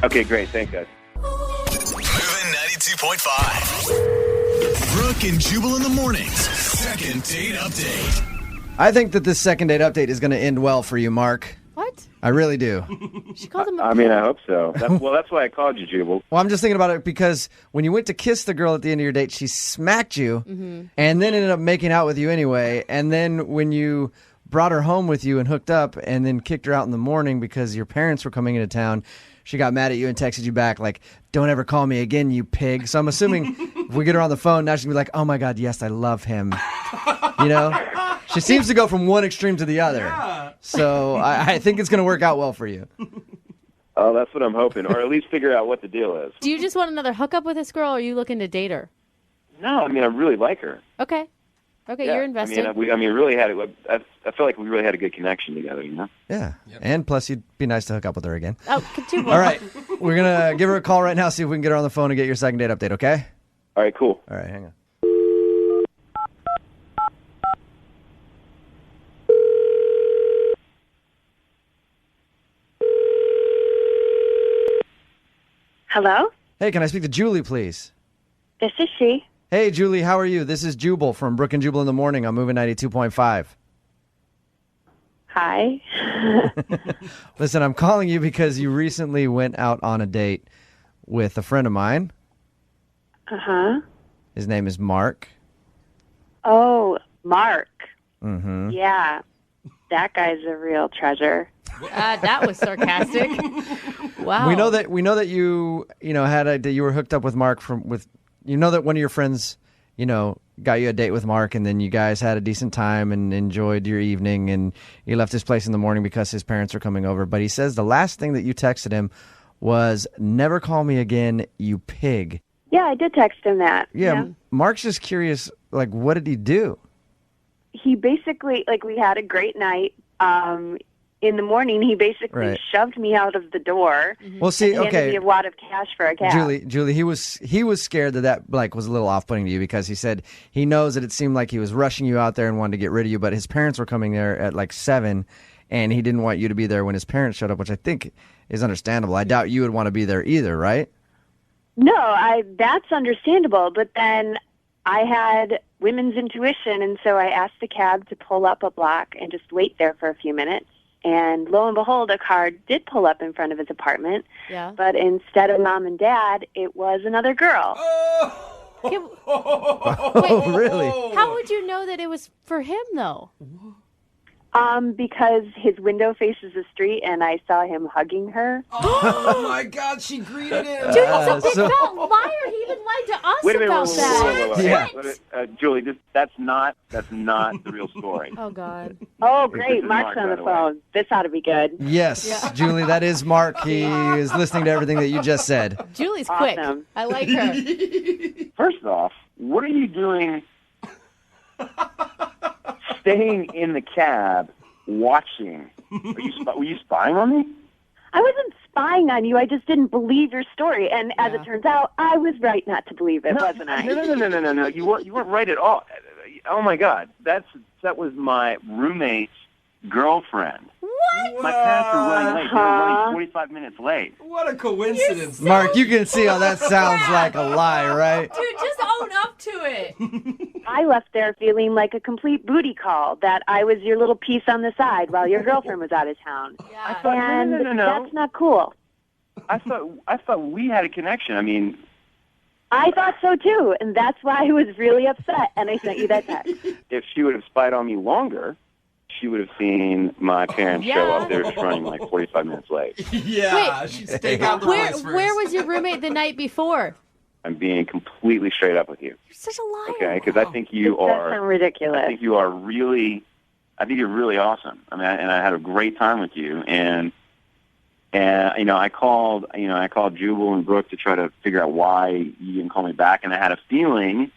Okay, great. Thanks, guys. Moving 92.5. Brooke and Jubal in the mornings. Second date update. I think that this second date update is going to end well for you, Mark. What? I really do. She called him I hope so. That's why I called you, Jubal. Well, I'm just thinking about it because when you went to kiss the girl at the end of your date, she smacked you and then ended up making out with you anyway. And then when you brought her home with you and hooked up and then kicked her out in the morning because your parents were coming into town, she got mad at you and texted you back like, "Don't ever call me again, you pig." So I'm assuming if we get her on the phone, now she's going to be like, "Oh my God, yes, I love him." You know? She seems to go from one extreme to the other. Yeah. So I think it's going to work out well for you. Oh, that's what I'm hoping, or at least figure out what the deal is. Do you just want another hookup with this girl, or are you looking to date her? No, I mean, I really like her. Okay. Okay, you're invested. We really had. I feel like we really had a good connection together. You know. Yeah. And plus, you'd be nice to hook up with her again. Oh, Jubal. All right. We're going to give her a call right now, see if we can get her on the phone and get your second date update, okay? All right, cool. All right, hang on. Hello? Hey, can I speak to Julie, please? This is she. Hey, Julie, how are you? This is Jubal from Brooke and Jubal in the Morning on Moving 92.5. Hi. Listen, I'm calling you because you recently went out on a date with a friend of mine. Uh-huh. His name is Mark. Oh, Mark. Mm-hmm. Yeah. That guy's a real treasure. That was sarcastic. Wow. We know that you that you were hooked up with Mark that one of your friends, got you a date with Mark, and then you guys had a decent time and enjoyed your evening, and you left his place in the morning because his parents were coming over. But he says the last thing that you texted him was, "Never call me again, you pig." Yeah, I did text him that. Yeah. Mark's just curious, like, what did he do? He basically, we had a great night. In the morning, he basically shoved me out of the door. Well, see, and handed me a wad of cash for a cab. Julie, he was scared that was a little off-putting to you because he said he knows that it seemed like he was rushing you out there and wanted to get rid of you, but his parents were coming there at 7, and he didn't want you to be there when his parents showed up, which I think is understandable. I doubt you would want to be there either, right? No, that's understandable, but then I had women's intuition, and so I asked the cab to pull up a block and just wait there for a few minutes. And lo and behold, a car did pull up in front of his apartment. Yeah. But instead of mom and dad, it was another girl. Oh, really? How would you know that it was for him, though? Because his window faces the street, and I saw him hugging her. Oh my God, she greeted him. Dude, he's a big fat liar. He even lied to us about that. Wait. Julie, that's not the real story. Oh God. Oh, great. Mark's on the phone. This ought to be good. Yes, Julie, that is Mark. He is listening to everything that you just said. Julie's quick. I like her. First off, what are you doing staying in the cab watching? Were you spying on me? I wasn't spying on you. I just didn't believe your story. And as it turns out, I was right not to believe it, wasn't I? No. You weren't right at all. Oh, my God. That was my roommate's girlfriend. What? My parents were running late. They were running 45 minutes late. What a coincidence. Mark, you can see how that sounds like a lie, right? Dude, just own up to it. I left there feeling like a complete booty call, that I was your little piece on the side while your girlfriend was out of town. Yeah. And No. that's not cool. I thought we had a connection. I mean, I thought so too, and that's why I was really upset, and I sent you that text. if she would have spied on me longer, she would have seen my parents show up. They were just running 45 minutes late. Yeah, Wait, she'd stake out the place first. Where was your roommate the night before? I'm being completely straight up with you. You're such a liar. Okay, because I think you are. That sounds ridiculous. I think you are really. I think you're really awesome. I mean, and I had a great time with you. And I called Jubal and Brooke to try to figure out why you didn't call me back. And I had a feeling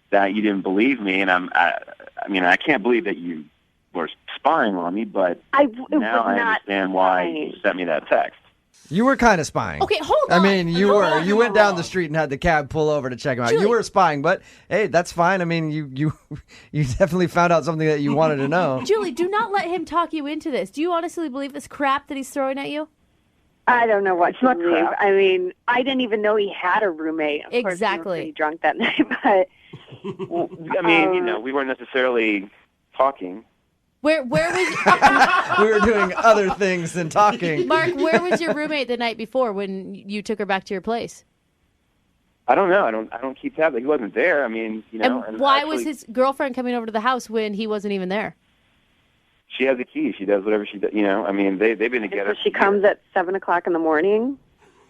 that you didn't believe me. And I can't believe that you were spying on me. But now I understand why you sent me that text. You were kind of spying. Okay, hold on. I mean, you were. You went down the street and had the cab pull over to check him out. Julie. You were spying, but hey, that's fine. I mean, you definitely found out something that you wanted to know. Julie, do not let him talk you into this. Do you honestly believe this crap that he's throwing at you? I don't know what to believe. I mean, I didn't even know he had a roommate. Of course, we were pretty drunk that night, but well, I mean, we weren't necessarily talking. Where was we were doing other things than talking. Mark, where was your roommate the night before when you took her back to your place? I don't know. I don't keep tabs. He wasn't there. I mean, And why was his girlfriend coming over to the house when he wasn't even there? she has a key. She does whatever she does. I mean, they've been together. So she comes at 7:00 in the morning.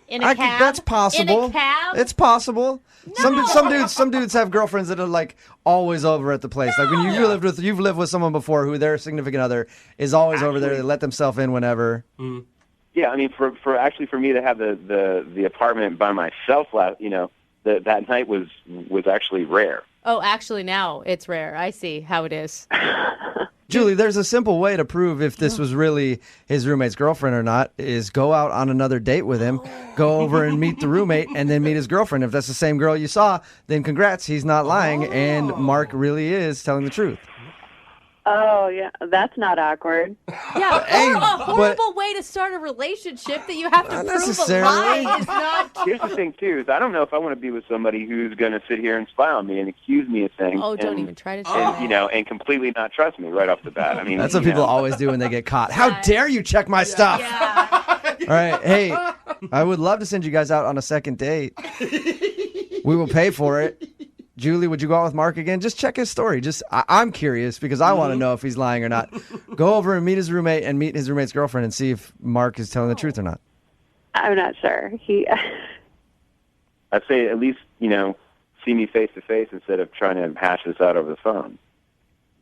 In a cab? That's possible. In a cab? It's possible. No. Some dudes have girlfriends that are like always over at the place. Like when you've lived with someone before who their significant other is always over there. They let themselves in whenever. Mm. Yeah, I mean, for me to have the apartment by myself, that night was actually rare. Oh, actually, now it's rare. I see how it is. Julie, there's a simple way to prove if this was really his roommate's girlfriend or not, is go out on another date with him, go over and meet the roommate, and then meet his girlfriend. If that's the same girl you saw, then congrats, he's not lying, and Mark really is telling the truth. Oh, yeah. That's not awkward. Yeah, or a horrible way to start a relationship that you have to prove a lie is not... Here's the thing, too, is I don't know if I want to be with somebody who's going to sit here and spy on me and accuse me of things. Oh, don't even try to say that. And completely not trust me right off the bat. I mean, that's what people always do when they get caught. How dare you check my stuff? Yeah. All right, hey, I would love to send you guys out on a second date. We will pay for it. Julie, would you go out with Mark again? Just check his story. I'm curious because I want to know if he's lying or not. Go over and meet his roommate and meet his roommate's girlfriend and see if Mark is telling the truth or not. I'm not sure. I'd say at least, see me face to face instead of trying to hash this out over the phone.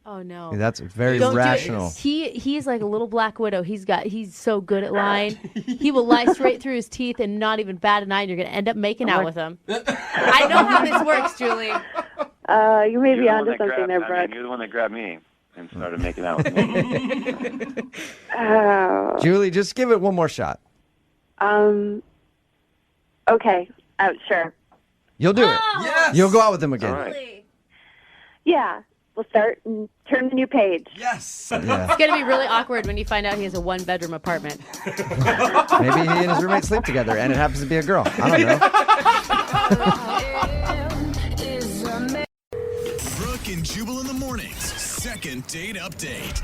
Oh no, that's very Don't rational. He's like a little black widow. He's so good at lying. He will lie straight through his teeth and not even bat an eye. And you're gonna end up making out with him. I know how this works, Julie. You may be onto something there, Brooke. You're the one that grabbed me and started making out with me. Julie, just give it one more shot. Okay. Sure. You'll do it. Yes. You'll go out with him again. Right. Yeah. We'll start and turn the new page. Yes. Yeah. It's going to be really awkward when you find out he has a one-bedroom apartment. Maybe he and his roommate sleep together, and it happens to be a girl. I don't know. Brooke and Jubal in the mornings. Second date update.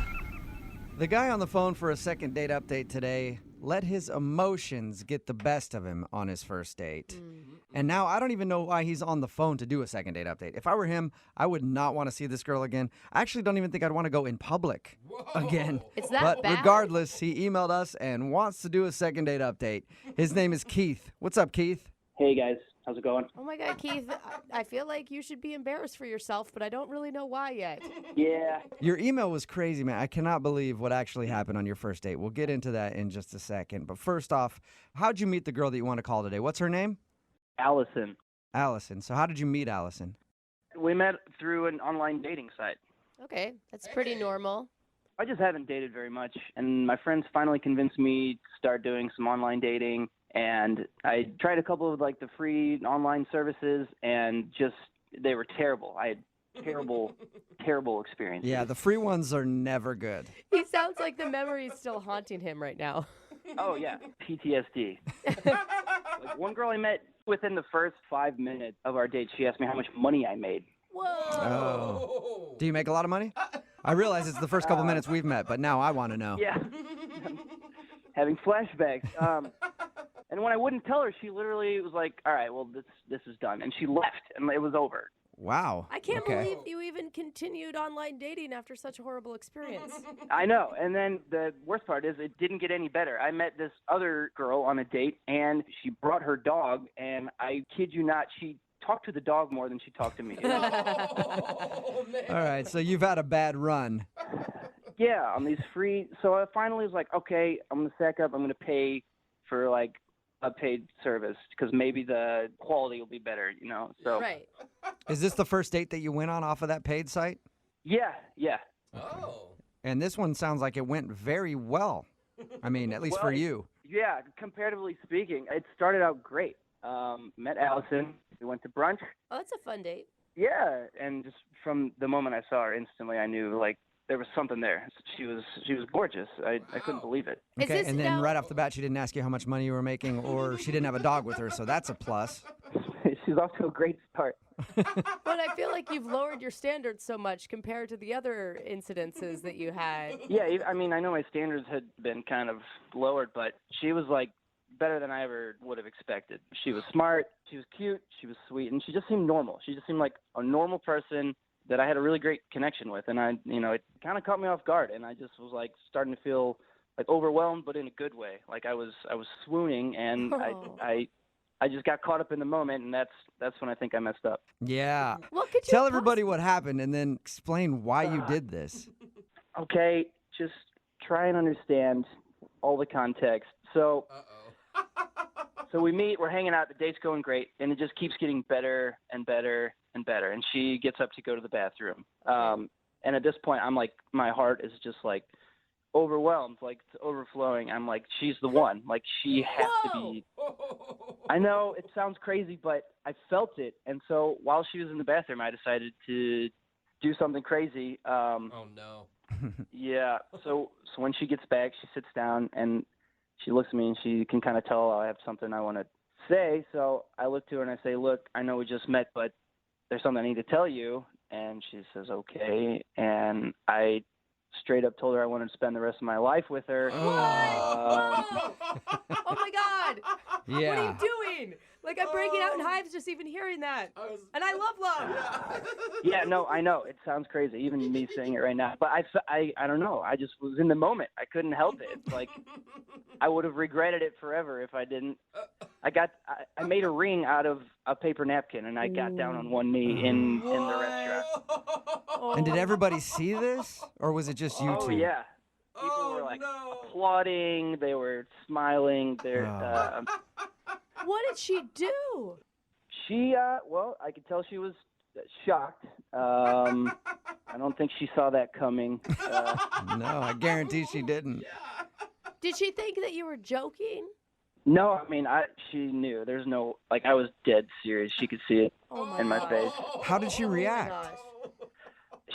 The guy on the phone for a second date update today let his emotions get the best of him on his first date. Mm-hmm. And now I don't even know why he's on the phone to do a second date update. If I were him, I would not want to see this girl again. I actually don't even think I'd want to go in public again. It's that but bad? Regardless, he emailed us and wants to do a second date update. His name is Keith. What's up, Keith? Hey, guys. How's it going? Oh, my God, Keith. I feel like you should be embarrassed for yourself, but I don't really know why yet. Yeah. Your email was crazy, man. I cannot believe what actually happened on your first date. We'll get into that in just a second. But first off, how'd you meet the girl that you want to call today? What's her name? Allison. Allison. So how did you meet Allison? We met through an online dating site. Okay, that's pretty normal. I just haven't dated very much, and my friends finally convinced me to start doing some online dating. And I tried a couple of the free online services, and they were terrible. I had terrible experiences. Yeah, the free ones are never good. He sounds like the memory is still haunting him right now. Oh yeah, PTSD. One girl I met within the first 5 minutes of our date, she asked me how much money I made. Whoa. Oh. Do you make a lot of money? I realize it's the first couple minutes we've met, but now I want to know. Yeah. Having flashbacks. And when I wouldn't tell her, she literally was like, all right, well, this is done. And she left, and it was over. Wow. I can't believe you even continued online dating after such a horrible experience. I know. And then the worst part is it didn't get any better. I met this other girl on a date, and she brought her dog, and I kid you not, she talked to the dog more than she talked to me. Oh, man. All right, so you've had a bad run. Yeah, on these free. So I finally was like, okay, I'm going to sack up. I'm going to pay for a paid service because maybe the quality will be better, So Right. Is this the first date that you went on off of that paid site? Yeah. Oh. And this one sounds like it went very well. I mean, at least for you. Yeah, comparatively speaking, it started out great. Met Allison. We went to brunch. Oh, that's a fun date. Yeah, and just from the moment I saw her, instantly I knew there was something there. She was gorgeous. I couldn't believe it. Okay, and then right off the bat, she didn't ask you how much money you were making, or she didn't have a dog with her, so that's a plus. She's off to a great start. But I feel like you've lowered your standards so much compared to the other incidences that you had. Yeah, I mean, I know my standards had been kind of lowered, but she was better than I ever would have expected. She was smart, she was cute, she was sweet, and she just seemed normal. She just seemed like a normal person that I had a really great connection with, and it kind of caught me off guard, and I just was like starting to feel like overwhelmed, but in a good way. Like I was swooning, and I just got caught up in the moment, and that's when I think I messed up. Yeah. Well, could you Tell everybody what happened and then explain why you did this. Okay, just try and understand all the context. So, so we meet, we're hanging out, the date's going great, and it just keeps getting better and better and better. And she gets up to go to the bathroom. And at this point, I'm like, my heart is just like overwhelmed, like it's overflowing. I'm like, she's the one. Like she has to be. I know it sounds crazy, but I felt it. And so while she was in the bathroom, I decided to do something crazy. Oh no. Yeah. So when she gets back, she sits down and she looks at me and she can kind of tell I have something I want to say. So I look to her and I say, look, I know we just met, but there's something I need to tell you. And she says, okay. And I straight up told her I wanted to spend the rest of my life with her. Oh my God. Yeah. What are you doing? Like, I'm breaking out in hives just even hearing that. And I love love. Yeah, no, I know. It sounds crazy, even me saying it right now. But I don't know. I just was in the moment. I couldn't help it. It's like, I would have regretted it forever if I didn't. I made a ring out of a paper napkin, and I got down on one knee in the restaurant. And did everybody see this, or was it just you two? Oh, yeah. People were, like, applauding. They were smiling. What did she do? She, well, I could tell she was shocked. I don't think she saw that coming. No, I guarantee she didn't. Did she think that you were joking? No, I mean, she knew. There's no, like, I was dead serious. She could see it in my face. How did she react?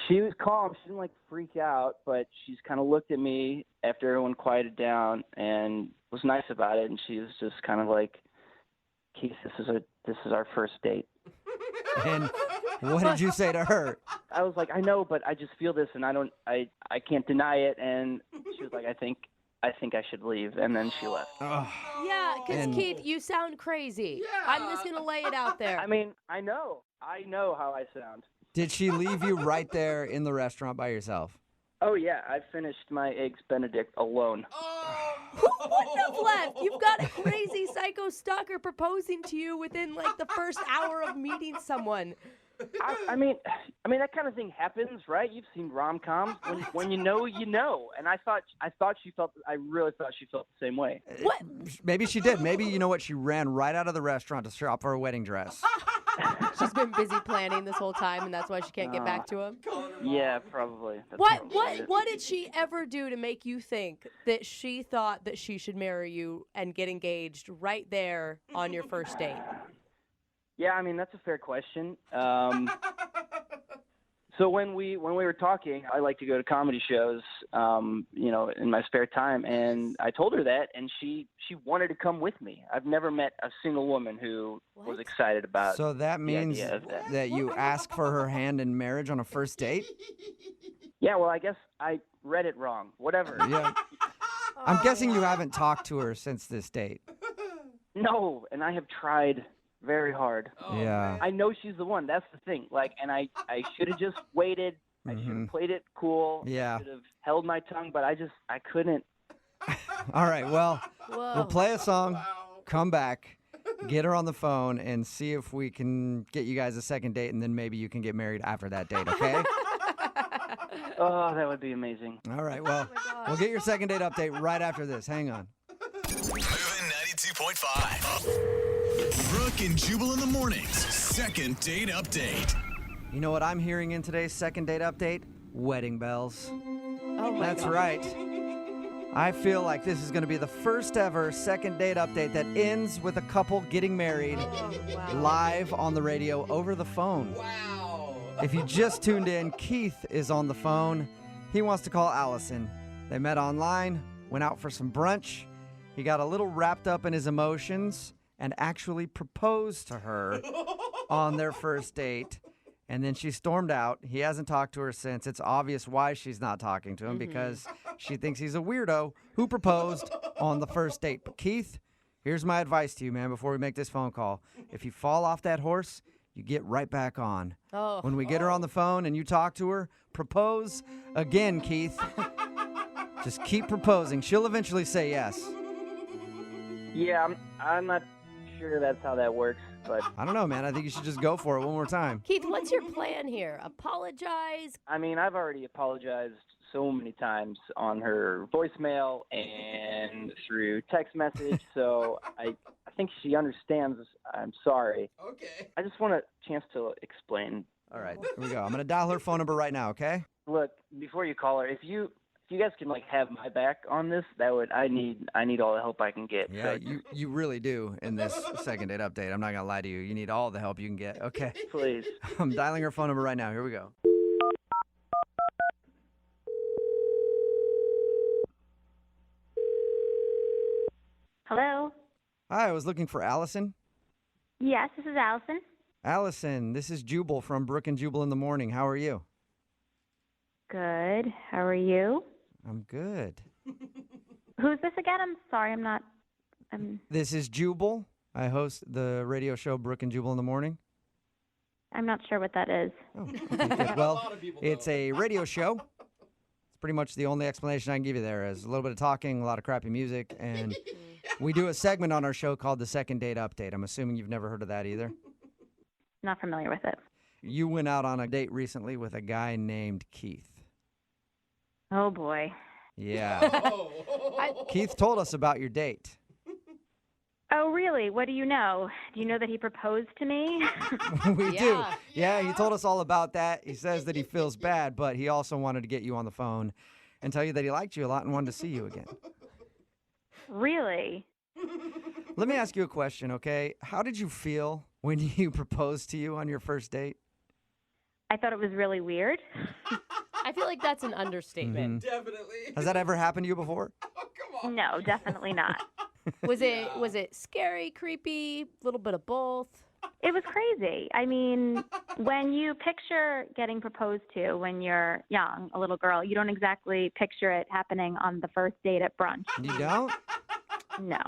She was calm. She didn't, like, freak out, but she's kind of looked at me after everyone quieted down and was nice about it. And she was just kind of like, Keith, this is our first date. And what did you say to her? I was like, I know, but I just feel this, and I can't deny it. And she was like, I think I should leave, and then she left. Yeah, because Keith, you sound crazy. Yeah. I'm just gonna lay it out there. I mean, I know how I sound. Did she leave you right there in the restaurant by yourself? Oh yeah, I finished my eggs Benedict alone. Who wouldn't have left? You've got a crazy psycho stalker proposing to you within like the first hour of meeting someone. I mean, that kind of thing happens, right? You've seen rom-coms. When you know, you know. And I really thought she felt the same way. What? Maybe she did. Maybe, you know what, she ran right out of the restaurant to shop for a wedding dress. She's been busy planning this whole time, and that's why she can't get back to him? Yeah, probably. What did she ever do to make you think that she thought that she should marry you and get engaged right there on your first date? Yeah, I mean, that's a fair question. So when we were talking, I like to go to comedy shows, in my spare time, and I told her that, and she wanted to come with me. I've never met a single woman who was excited about. So that means that you ask for her hand in marriage on a first date? Yeah, well, I guess I read it wrong. Whatever. Yeah. I'm guessing you haven't talked to her since this date. No, and I have tried very hard. Yeah. I know she's the one. That's the thing. Like, and I should have just waited. I should have played it cool. Yeah. I should have held my tongue, but I couldn't. All right, well, we'll play a song, come back, get her on the phone, and see if we can get you guys a second date, and then maybe you can get married after that date, okay? Oh, that would be amazing. All right, well, we'll get your second date update right after this. Hang on. Moving 92.5. Brooke and Jubal in the mornings. Second date update. You know what I'm hearing in today's second date update? Wedding bells. Oh my That's God. right. I feel like this is going to be the first ever second date update that ends with a couple getting married live on the radio over the phone. Wow. If you just tuned in, Keith is on the phone. He wants to call Allison. They met online, went out for some brunch. He got a little wrapped up in his emotions and actually proposed to her on their first date. And then she stormed out. He hasn't talked to her since. It's obvious why she's not talking to him because she thinks he's a weirdo who proposed on the first date. But Keith, here's my advice to you, man, before we make this phone call. If you fall off that horse, you get right back on. Oh. When we get her on the phone and you talk to her, propose again, Keith. Just keep proposing. She'll eventually say yes. Yeah, I'm not sure that's how that works, but I don't know, man. I think you should just go for it one more time. Keith, what's your plan here? Apologize? I mean, I've already apologized so many times on her voicemail and through text message, so I think she understands I'm sorry. Okay. I just want a chance to explain. All right, here we go. I'm going to dial her phone number right now, okay? Look, before you call her, if you guys can have my back on this, I need all the help I can get. Yeah, So, you really do in this second date update. I'm not going to lie to you. You need all the help you can get, okay? please. I'm dialing her phone number right now. Here we go. Hello? Hi, I was looking for Allison. Yes, this is Allison. Allison, this is Jubal from Brooke and Jubal in the morning. How are you? Good. How are you? I'm good. Who's this again? I'm sorry, This is Jubal. I host the radio show Brooke and Jubal in the morning. I'm not sure what that is. Oh, okay, good. Well, it's a radio show. It's pretty much the only explanation I can give you there is a little bit of talking, a lot of crappy music, and we do a segment on our show called the Second Date Update. I'm assuming you've never heard of that either. Not familiar with it. You went out on a date recently with a guy named Keith. Oh, boy. Yeah. Keith told us about your date. Oh, really? What do you know? Do you know that he proposed to me? We do. Yeah, he told us all about that. He says that he feels bad, but he also wanted to get you on the phone and tell you that he liked you a lot and wanted to see you again. Really? Let me ask you a question, okay? How did you feel when he proposed to you on your first date? I thought it was really weird. I feel like that's an understatement. Definitely. Has that ever happened to you before? No, definitely not. Was it scary, creepy, a little bit of both? It was crazy. I mean, when you picture getting proposed to when you're young, a little girl, you don't exactly picture it happening on the first date at brunch. You don't? No.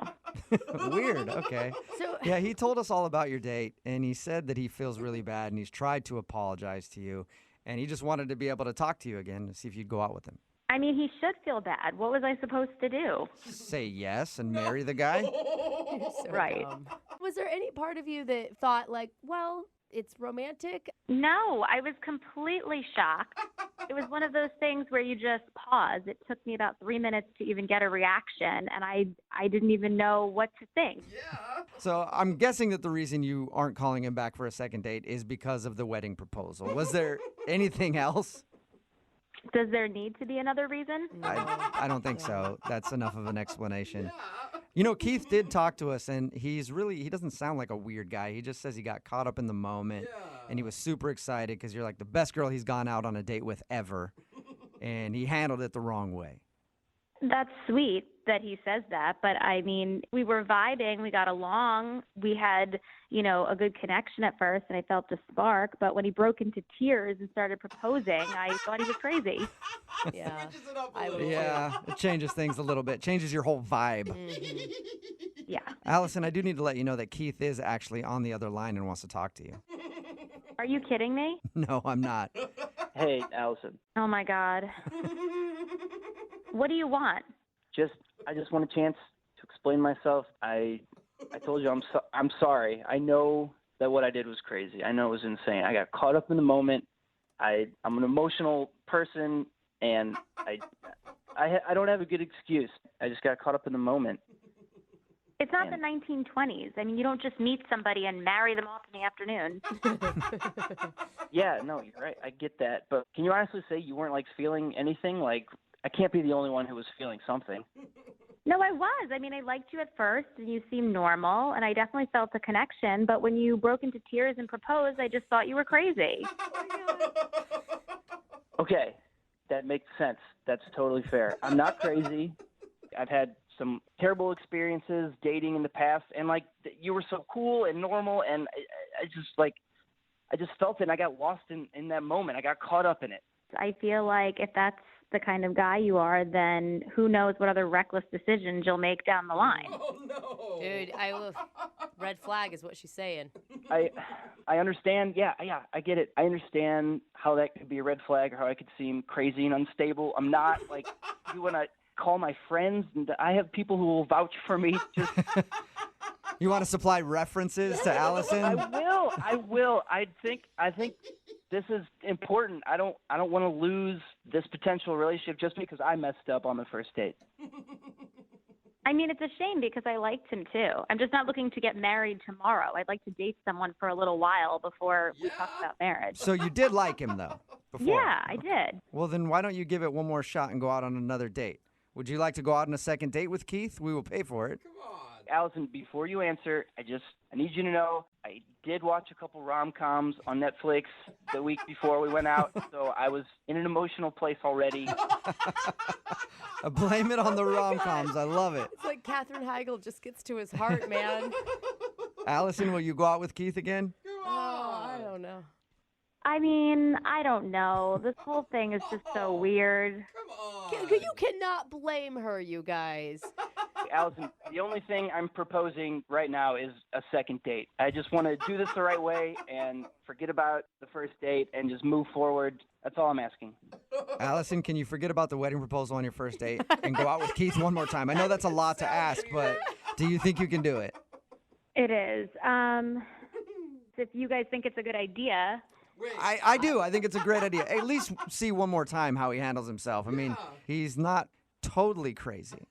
Weird. Okay. So Yeah, he told us all about your date, and he said that he feels really bad, and he's tried to apologize to you, and he just wanted to be able to talk to you again to see if you'd go out with him. I mean, he should feel bad. What was I supposed to do? Say yes and marry the guy? So Right. dumb. Was there any part of you that thought like, well, it's romantic? No, I was completely shocked. It was one of those things where you just pause. It took me about 3 minutes to even get a reaction, and I didn't even know what to think. So I'm guessing that the reason you aren't calling him back for a second date is because of the wedding proposal. Was there anything else? Does there need to be another reason? I don't think so. That's enough of an explanation. You know, Keith did talk to us, and he doesn't sound like a weird guy. He just says he got caught up in the moment, and he was super excited because you're like the best girl he's gone out on a date with ever, and he handled it the wrong way. That's sweet that he says that, but I mean, we were vibing, we got along, we had, a good connection at first, and I felt the spark, but when he broke into tears and started proposing, I thought he was crazy. Yeah. Yeah, it changes things a little bit. Changes your whole vibe. Yeah. Allison, I do need to let you know that Keith is actually on the other line and wants to talk to you. Are you kidding me? No, I'm not. Hey, Allison. Oh my God. What do you want? I just want a chance to explain myself. I told you I'm sorry. I know that what I did was crazy. I know it was insane. I got caught up in the moment. I'm an emotional person, and I don't have a good excuse. I just got caught up in the moment. It's not the 1920s. I mean, you don't just meet somebody and marry them off in the afternoon. Yeah, no, you're right. I get that. But can you honestly say you weren't feeling anything? I can't be the only one who was feeling something. No, I was. I mean, I liked you at first, and you seemed normal, and I definitely felt the connection. But when you broke into tears and proposed, I just thought you were crazy. Okay, that makes sense. That's totally fair. I'm not crazy. I've had some terrible experiences dating in the past, and you were so cool and normal, and I just felt it, and I got lost in that moment. I got caught up in it. I feel like if that's the kind of guy you are, then who knows what other reckless decisions you'll make down the line. Oh, no. Dude, red flag is what she's saying. I understand. Yeah, I get it. I understand how that could be a red flag or how I could seem crazy and unstable. I'm not like you want to call my friends, and I have people who will vouch for me. Just You want to supply references to Allison? I will. I think this is important. I don't want to lose this potential relationship just because I messed up on the first date. I mean, it's a shame because I liked him too. I'm just not looking to get married tomorrow. I'd like to date someone for a little while before we talk about marriage. So you did like him, though, before? Yeah, I did. Well, then why don't you give it one more shot and go out on another date? Would you like to go out on a second date with Keith? We will pay for it. Allison, before you answer, I need you to know I did watch a couple rom-coms on Netflix the week before we went out, so I was in an emotional place already. Blame it on the rom-coms. I love it. It's like Katherine Heigl just gets to his heart, man. Allison, will you go out with Keith again? Oh, I don't know. I mean, I don't know. This whole thing is just so weird. You cannot blame her, you guys. Allison, the only thing I'm proposing right now is a second date. I just want to do this the right way and forget about the first date and just move forward. That's all I'm asking. Allison, can you forget about the wedding proposal on your first date and go out with Keith one more time? I know that's a lot to ask, but do you think you can do it? It is. If you guys think it's a good idea. I do. I think it's a great idea. At least see one more time how he handles himself. I mean, he's not totally crazy.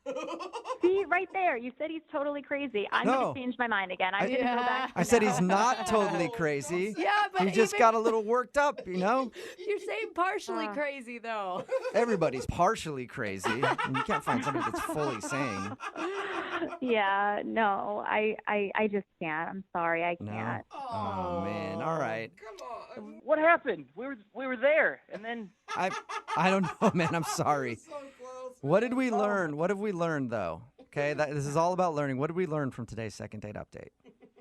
See, right there. You said he's totally crazy. I'm going to change my mind again. I'm going to go back. I said he's not totally crazy. Yeah, but he just got a little worked up, you know? You're saying partially crazy, though. Everybody's partially crazy. And you can't find somebody that's fully sane. Yeah, no, I just can't. I'm sorry, I can't. No? Oh, man. All right. What happened? We were there, and then I don't know, man. I'm sorry. What did we learn? What have we learned, though? Okay, this is all about learning. What did we learn from today's second date update?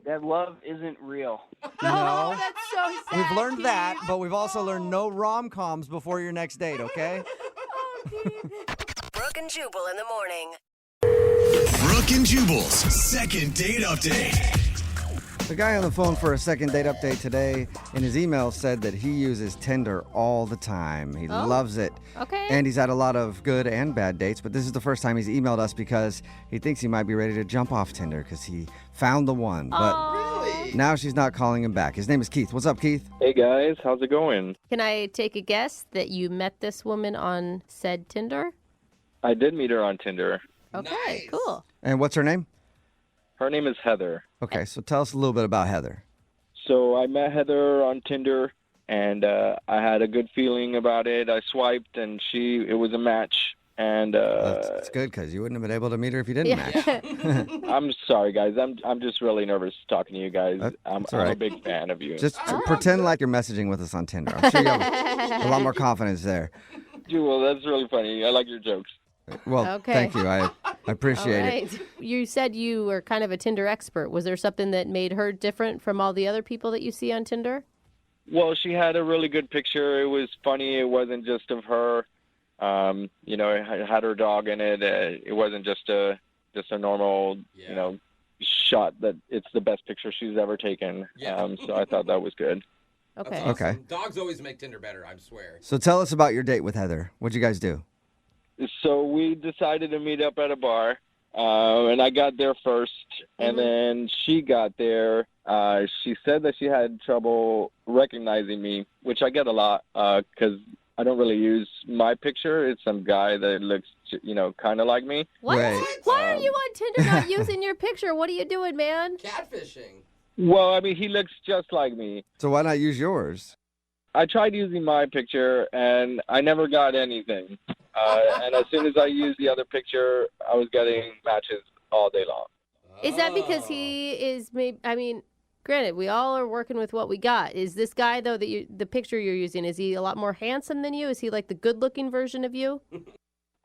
that love isn't real. No. That's so sad. We've learned that, but we've also learned no rom-coms before your next date, okay? Brooke and Jubal in the morning. Brooke and Jubal's second date update. The guy on the phone for a second date update today in his email said that he uses Tinder all the time. He loves it. Okay. And he's had a lot of good and bad dates, but this is the first time he's emailed us because he thinks he might be ready to jump off Tinder because he found the one. But now she's not calling him back. His name is Keith. What's up, Keith? Hey, guys. How's it going? Can I take a guess that you met this woman on said Tinder? I did meet her on Tinder. Okay, cool. And what's her name? Her name is Heather. Okay, so tell us a little bit about Heather. So I met Heather on Tinder, and I had a good feeling about it. I swiped, and it was a match. And that's good because you wouldn't have been able to meet her if you didn't match. I'm sorry, guys. I'm just really nervous talking to you guys. I'm a big fan of you. Just pretend like you're messaging with us on Tinder. I'm sure you have a lot more confidence there. Jewel, that's really funny. I like your jokes. Well, thank you. I appreciate it. You said you were kind of a Tinder expert. Was there something that made her different from all the other people that you see on Tinder? Well, she had a really good picture. It was funny. It wasn't just of her. It had her dog in it. It wasn't just a normal, shot that it's the best picture she's ever taken. Yeah. So I thought that was good. Okay. That's awesome. Okay. Dogs always make Tinder better, I swear. So tell us about your date with Heather. What'd you guys do? So we decided to meet up at a bar, and I got there first, and then she got there. She said that she had trouble recognizing me, which I get a lot because I don't really use my picture. It's some guy that looks, kind of like me. What? Right. Why are you on Tinder not using your picture? What are you doing, man? Catfishing. Well, I mean, he looks just like me. So why not use yours? I tried using my picture, and I never got anything. And as soon as I used the other picture, I was getting matches all day long. Is that because he is maybe, granted, we all are working with what we got. Is this guy, though, the picture you're using, is he a lot more handsome than you? Is he like the good-looking version of you?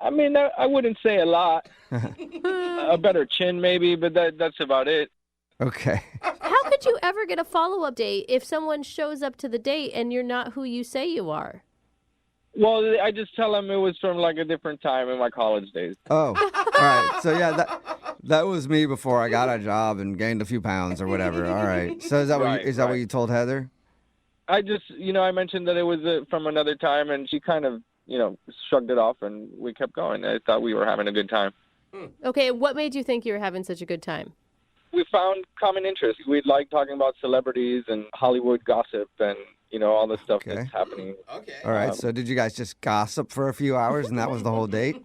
I mean, I wouldn't say a lot. A better chin, maybe, but that's about it. Okay. How could you ever get a follow-up date if someone shows up to the date and you're not who you say you are? Well, I just tell him it was from like a different time in my college days. Oh, all right. So yeah, that was me before I got a job and gained a few pounds or whatever. All right. So is that what you told Heather? I just, I mentioned that it was from another time, and she kind of, shrugged it off, and we kept going. I thought we were having a good time. Okay, what made you think you were having such a good time? We found common interests. We like talking about celebrities and Hollywood gossip and, all the stuff that's happening. Okay. All right. So did you guys just gossip for a few hours and that was the whole date?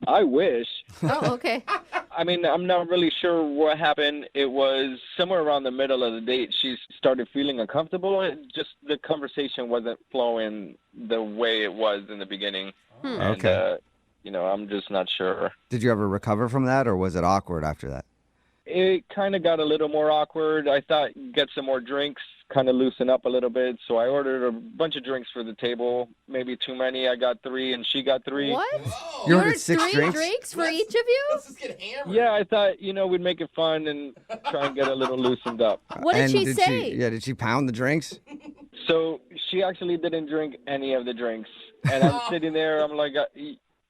I wish. Oh, okay. I mean, I'm not really sure what happened. It was somewhere around the middle of the date. She started feeling uncomfortable. Just the conversation wasn't flowing the way it was in the beginning. And, Okay. I'm just not sure. Did you ever recover from that or was it awkward after that? It kind of got a little more awkward. I thought get some more drinks, kind of loosen up a little bit. So I ordered a bunch of drinks for the table. Maybe too many. I got 3 and she got 3. What? You ordered 6 3 drinks? for each of you? Let's just get hammered. Yeah, I thought, we'd make it fun and try and get a little loosened up. What did And she say? Did she pound the drinks? So she actually didn't drink any of the drinks. And I'm sitting there, I'm like,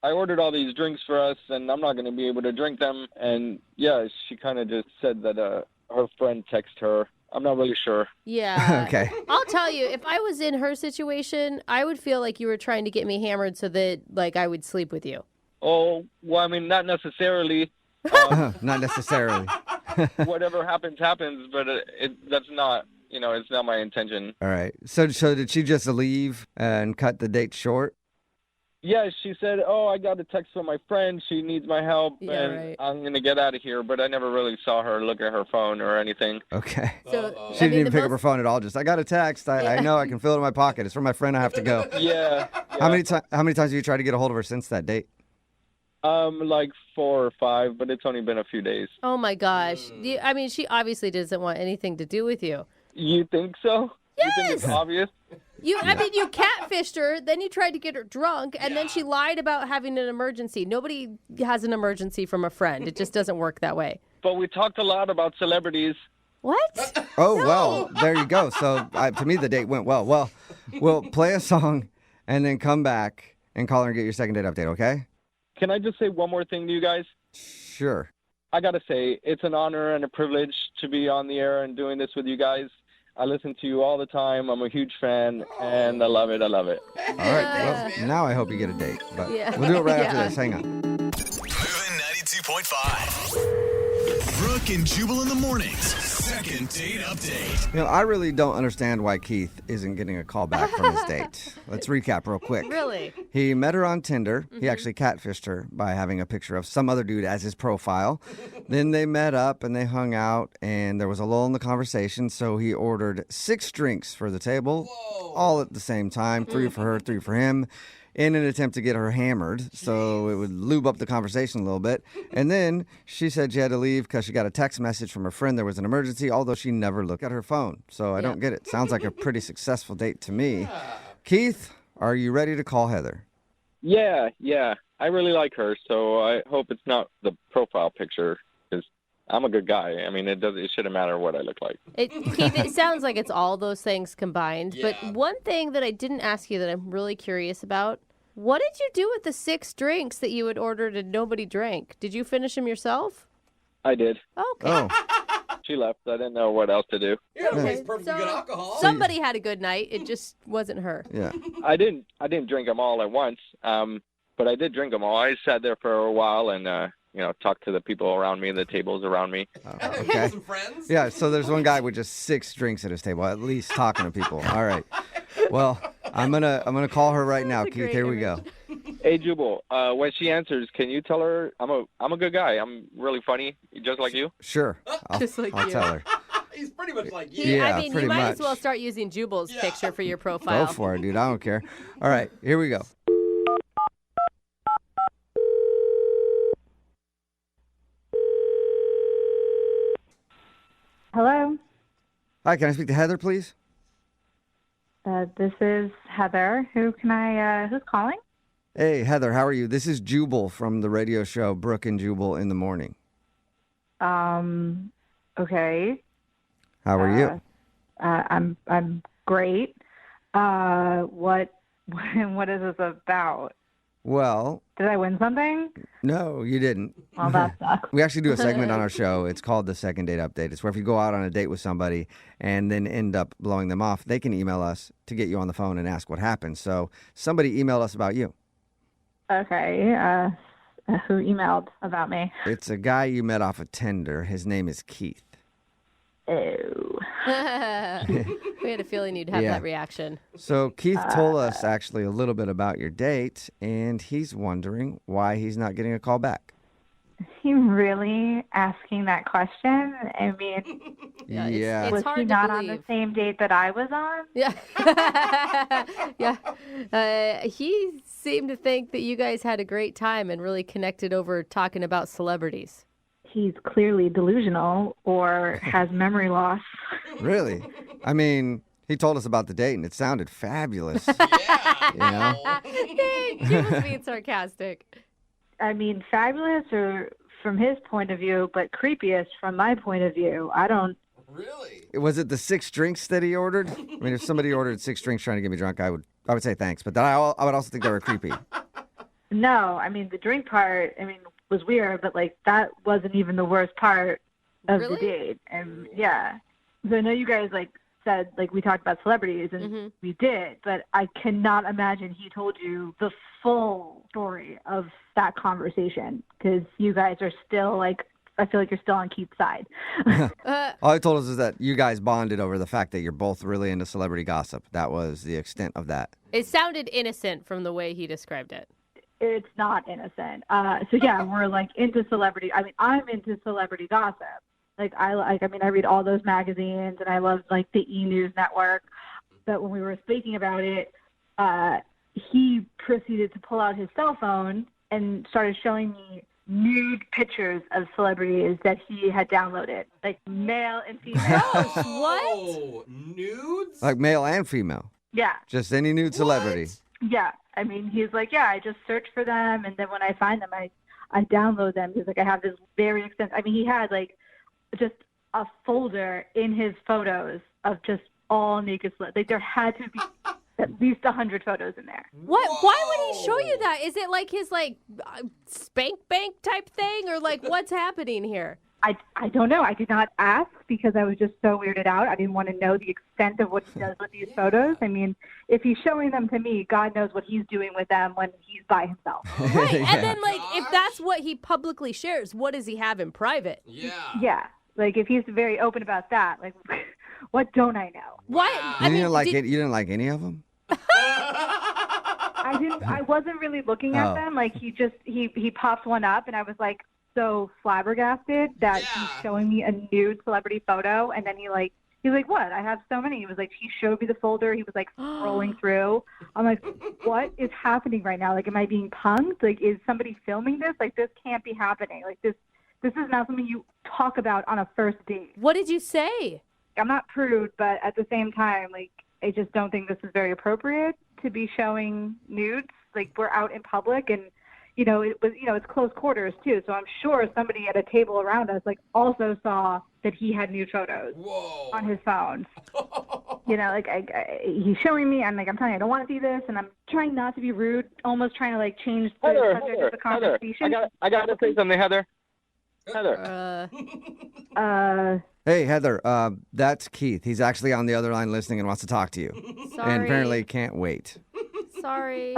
I ordered all these drinks for us, and I'm not going to be able to drink them. And, yeah, she kind of just said that her friend texted her. I'm not really sure. Yeah. Okay. I'll tell you, if I was in her situation, I would feel like you were trying to get me hammered so that, like, I would sleep with you. Oh, well, I mean, not necessarily. Not necessarily. Whatever happens, happens, but that's not, it's not my intention. All right. So did she just leave and cut the date short? Yeah, she said, I got a text from my friend. She needs my help, Yeah, and right. I'm going to get out of here. But I never really saw her look at her phone or anything. Okay. So, She didn't even pick up her phone at all. Just, I got a text. I know I can feel it in my pocket. It's from my friend. I have to go. Yeah. How many times have you tried to get a hold of her since that date? Like 4 or 5, but it's only been a few days. Oh, my gosh. I mean, she obviously doesn't want anything to do with you. You think so? Yes! You think it's obvious? I mean, you catfished her, then you tried to get her drunk, and then she lied about having an emergency. Nobody has an emergency from a friend. It just doesn't work that way. But we talked a lot about celebrities. What? Oh, well, there you go. So to me, the date went well. Well, we'll play a song and then come back and call her and get your second date update, okay? Can I just say one more thing to you guys? Sure. I got to say, it's an honor and a privilege to be on the air and doing this with you guys. I listen to you all the time. I'm a huge fan, and I love it. I love it. All right. Well, now I hope you get a date. But Yeah. we'll do it right after Yeah. this. Hang on. Moving 92.5. Brooke and Jubal in the mornings. Second date update. I really don't understand why Keith isn't getting a call back from his date. Let's recap real quick. Really? He met her on Tinder. He actually catfished her by having a picture of some other dude as his profile. Then they met up and they hung out, and there was a lull in the conversation, so he ordered 6 drinks for the table, all at the same time, 3 for her, 3 for him, in an attempt to get her hammered, so it would lube up the conversation a little bit. And then she said she had to leave because she got a text message from her friend there was an emergency, although she never looked at her phone. So I don't get it. Sounds like a pretty successful date to me. Keith, are you ready to call Heather? Yeah. I really like her, so I hope it's not the profile picture, because I'm a good guy. I mean, it shouldn't matter what I look like. Keith, it sounds like it's all those things combined. But one thing that I didn't ask you that I'm really curious about, what did you do with the 6 drinks that you had ordered and nobody drank? Did you finish them yourself? I did. Okay. Oh, She left. I didn't know what else to do. You're Okay, always perfectly good alcohol. Somebody had a good night. It just wasn't her. yeah. I didn't drink them all at once, but I did drink them all. I sat there for a while and talked to the people around me, the tables around me. Okay. Some friends? Yeah, so there's one guy with just 6 drinks at his table, at least talking to people. All right. Well, I'm gonna call her right now, Keith. Here we go. Hey, Jubal, when she answers, can you tell her I'm a good guy? I'm really funny, just like you. Sure. Just like I'll you. tell her. He's pretty much like you. Yeah, I mean, pretty you might much. as well start using Jubal's picture for your profile. Go for it, dude. I don't care. All right, here we go. Hello, Hi, can I speak to Heather, please? this is Heather. Who's calling? Hey, Heather, how are you? This is Jubal from the radio show Brooke and Jubal in the Morning. Okay. How are you? I'm great. What What is this about? Well, Did I win something? no, you didn't. Well, that sucks. We actually do a segment on our show. It's called the second date update. It's where if you go out on a date with somebody and then end up blowing them off, they can email us to get you on the phone and ask what happened. So somebody emailed us about you. Okay. Who emailed about me? It's a guy you met off of Tinder. His name is Keith. Oh. We had a feeling you'd have Yeah. that reaction. So Keith told us actually a little bit about your date, and he's wondering why he's not getting a call back. He really asking that question? I mean, Yeah. was hard he to not on the believe. same date that I was on? Yeah. Yeah. He seemed to think that you guys had a great time and really connected over talking about celebrities. He's clearly delusional or has memory loss. Really? I mean, he told us about the date, and it sounded fabulous. You know? He was being sarcastic. I mean, fabulous or from his point of view, but creepiest from my point of view. I don't. Was it the 6 drinks that he ordered? I mean, if somebody ordered 6 drinks trying to get me drunk, I would say thanks. But then I would also think they were creepy. No, I mean, the drink part, was weird, but like that wasn't even the worst part of the date. And yeah. So I know you guys said we talked about celebrities and we did, but I cannot imagine he told you the full story of that conversation because you guys are still I feel like you're still on Keith's side. All he told us is that you guys bonded over the fact that you're both really into celebrity gossip. That was the extent of that. It sounded innocent from the way he described it. It's not innocent. So yeah, we're into celebrity. I mean, I'm into celebrity gossip. I read all those magazines and I love the E! News Network. But when we were speaking about it, he proceeded to pull out his cell phone and started showing me nude pictures of celebrities that he had downloaded, male and female. What? Nudes? Like male and female. Yeah. Just any nude celebrity. Yeah. I mean, he's I just search for them, and then when I find them, I download them. He's I have this very extensive. I mean, he had just a folder in his photos of just all naked celebrities. There had to be at least 100 photos in there. What? Why would he show you that? Is it his spank bank type thing, or what's happening here? I don't know. I did not ask because I was just so weirded out. I didn't want to know the extent of what he does with these photos. I mean, if he's showing them to me, God knows what he's doing with them when he's by himself. Right. And then if that's what he publicly shares, what does he have in private? Yeah. Yeah. If he's very open about that, what don't I know? What? You didn't like any of them? I wasn't really looking at them. He popped one up and I was so flabbergasted that he's showing me a nude celebrity photo, and then he's like, what? I have so many. He was he showed me the folder. He was scrolling through. I'm what is happening right now? Am I being punked? Is somebody filming this? This can't be happening. This is not something you talk about on a first date. What did you say? I'm not prude, but at the same time, I just don't think this is very appropriate to be showing nudes. We're out in public, and it's close quarters too. So I'm sure somebody at a table around us also saw that he had nude photos on his phone. He's showing me. I'm I'm telling you, I don't want to see this, and I'm trying not to be rude, almost trying to change the subject of the conversation. I got to say something, Heather. Hey, Heather, that's Keith. He's actually on the other line listening and wants to talk to you. Sorry. And apparently can't wait. Sorry.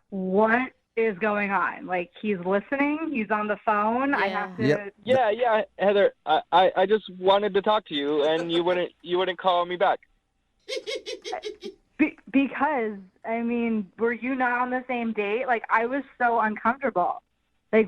What is going on? He's listening. He's on the phone. Yeah. I have to. Yep. Yeah, Heather. I just wanted to talk to you, and you wouldn't call me back. Because were you not on the same date? I was so uncomfortable. I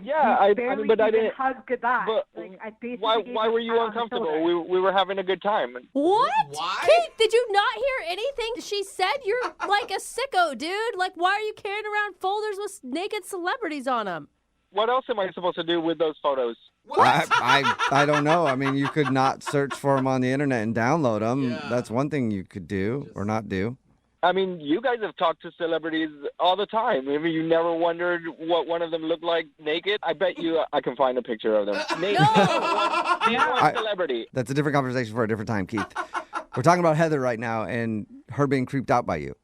didn't hug goodbye. But I basically why were you uncomfortable? We were having a good time. What? Why? Kate, did you not hear anything she said? You're like a sicko, dude. Why are you carrying around folders with naked celebrities on them? What else am I supposed to do with those photos? I don't know. You could not search for them on the internet and download them. Yeah. That's one thing you could do or not do. You guys have talked to celebrities all the time. You never wondered what one of them looked like naked? I bet you I can find a picture of them. Name one celebrity. That's a different conversation for a different time, Keith. We're talking about Heather right now and her being creeped out by you.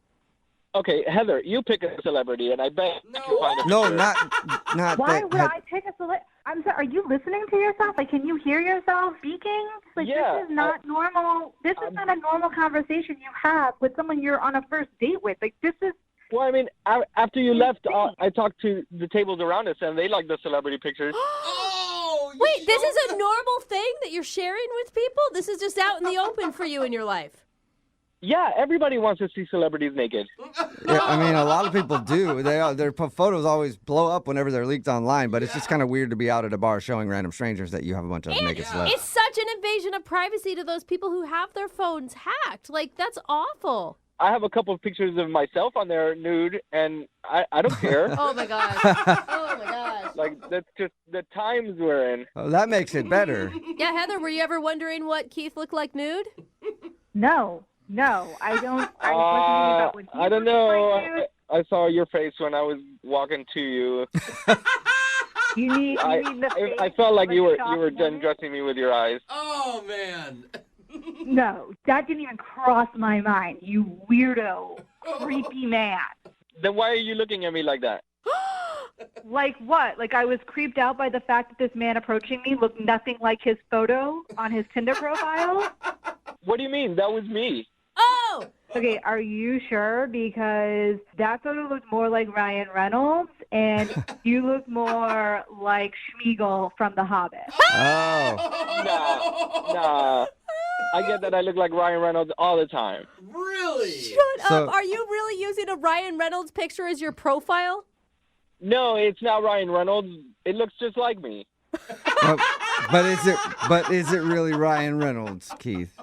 Okay, Heather, you pick a celebrity, and I bet you can find a No, picture. not Why that. would I pick a celebrity? I'm sorry, are you listening to yourself? Like, can you hear yourself speaking? Like, Yeah, this is not normal. This is not a normal conversation you have with someone you're on a first date with. Like, this is... Well, I mean, after you left, I talked to the tables around us, and they like the celebrity pictures. Wait, this is a normal thing that you're sharing with people? This is just out in the open for you in your life? Yeah, everybody wants to see celebrities naked. Yeah, I mean, a lot of people do. Their photos always blow up whenever they're leaked online, but it's just kind of weird to be out at a bar showing random strangers that you have a bunch of naked celebs. It's such an invasion of privacy to those people who have their phones hacked. Like, that's awful. I have a couple of pictures of myself on there nude, and I don't care. Oh, my gosh. Oh, my gosh. Like, that's just the times we're in. Oh, that makes it better. Yeah, Heather, were you ever wondering what Keith looked like nude? No, I don't. I was thinking about what I don't know. I saw your face when I was walking to you. You need the face. I felt like you were shocked done dressing me with your eyes. Oh, man. No, that didn't even cross my mind. You weirdo, creepy man. Then why are you looking at me like that? Like what? Like I was creeped out by the fact that this man approaching me looked nothing like his photo on his Tinder profile? What do you mean? That was me. Oh! Okay, are you sure? Because that photo looked more like Ryan Reynolds, and you look more like Schmeagol from The Hobbit. Oh. Nah. I get that I look like Ryan Reynolds all the time. Really? Shut up. Are you really using a Ryan Reynolds picture as your profile? No, it's not Ryan Reynolds. It looks just like me. But is it really Ryan Reynolds, Keith?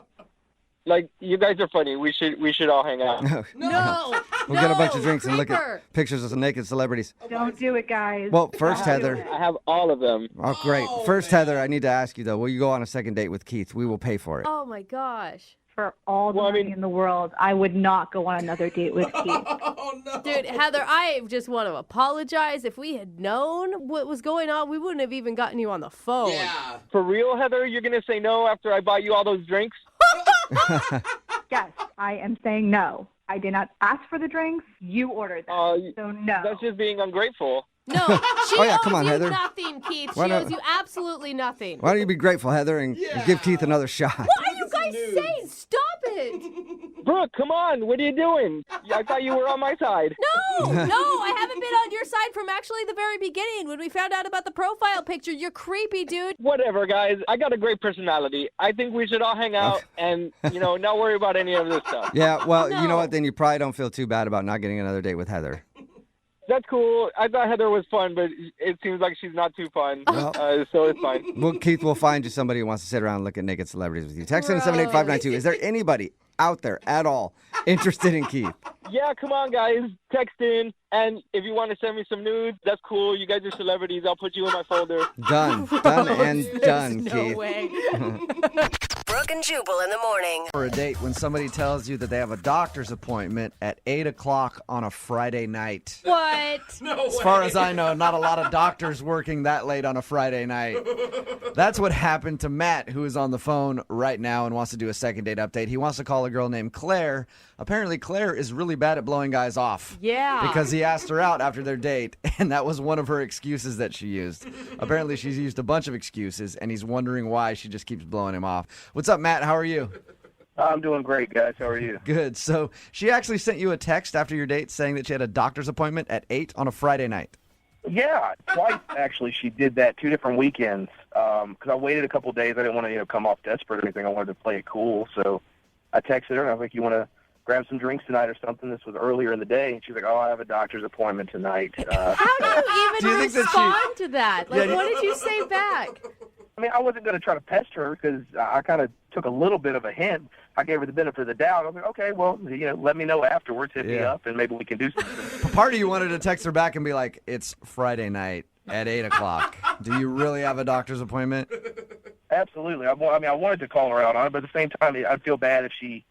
Like, you guys are funny. We should all hang out. No. We'll get a bunch of drinks and look at pictures of some naked celebrities. Don't do it, guys. Well, first, Heather. I have all of them. Oh, great. First, Heather, I need to ask you, though. Will you go on a second date with Keith? We will pay for it. Oh, my gosh. For all the money in the world, I would not go on another date with Keith. Oh, no. Dude, Heather, I just want to apologize. If we had known what was going on, we wouldn't have even gotten you on the phone. Yeah. For real, Heather? You're going to say no after I buy you all those drinks? Yes, I am saying no. I did not ask for the drinks. You ordered them. So no. That's just being ungrateful. No, she Oh, yeah, owes come on, you Heather. nothing, Keith. Why She not- owes you absolutely nothing. Why don't you be grateful, Heather, and give Keith another shot? What are you guys saying? Stop it. Brooke, come on. What are you doing? I thought you were on my side. No, I haven't been on your side from actually the very beginning when we found out about the profile picture. You're creepy, dude. Whatever, guys. I got a great personality. I think we should all hang out and, not worry about any of this stuff. Yeah, well, you know No. what? Then you probably don't feel too bad about not getting another date with Heather. That's cool. I thought Heather was fun, but it seems like she's not too fun. Well- So it's fine. Well, Keith will find you somebody who wants to sit around and look at naked celebrities with you. Text in 78592. Is there anybody out there at all interested in Keith? Yeah, come on, guys. Text in. And if you want to send me some nudes, that's cool. You guys are celebrities. I'll put you in my folder. Done and done, No Keith. way. Brooke and Jubal in the morning. For a date when somebody tells you that they have a doctor's appointment at 8 o'clock on a Friday night. What? No As far as I know, not a lot of doctors working that late on a Friday night. That's what happened to Matt, who is on the phone right now and wants to do a second date update. He wants to call a girl named Claire. Apparently, Claire is really bad at blowing guys off. Yeah. Because he asked her out after their date, and that was one of her excuses that she used. Apparently, she's used a bunch of excuses, and he's wondering why she just keeps blowing him off. What's up, Matt? How are you? I'm doing great, guys. How are you? Good. So she actually sent you a text after your date saying that she had a doctor's appointment at 8 on a Friday night. Yeah, twice actually. She did that 2 different weekends. Because I waited a couple days. I didn't want to come off desperate or anything. I wanted to play it cool. So I texted her and I was like, "You want to grab some drinks tonight or something?" This was earlier in the day. And she's like, "Oh, I have a doctor's appointment tonight." How do you even Do you think that respond to that? Like, Yeah, what did you say back? I mean, I wasn't going to try to pester her because I kind of took a little bit of a hint. I gave her the benefit of the doubt. I was like, "Okay, well, let me know afterwards. Hit me Yeah. up, and maybe we can do something." Part of you wanted to text her back and be like, "It's Friday night at 8 o'clock. Do you really have a doctor's appointment?" Absolutely. I wanted to call her out on it, but at the same time, I'd feel bad if she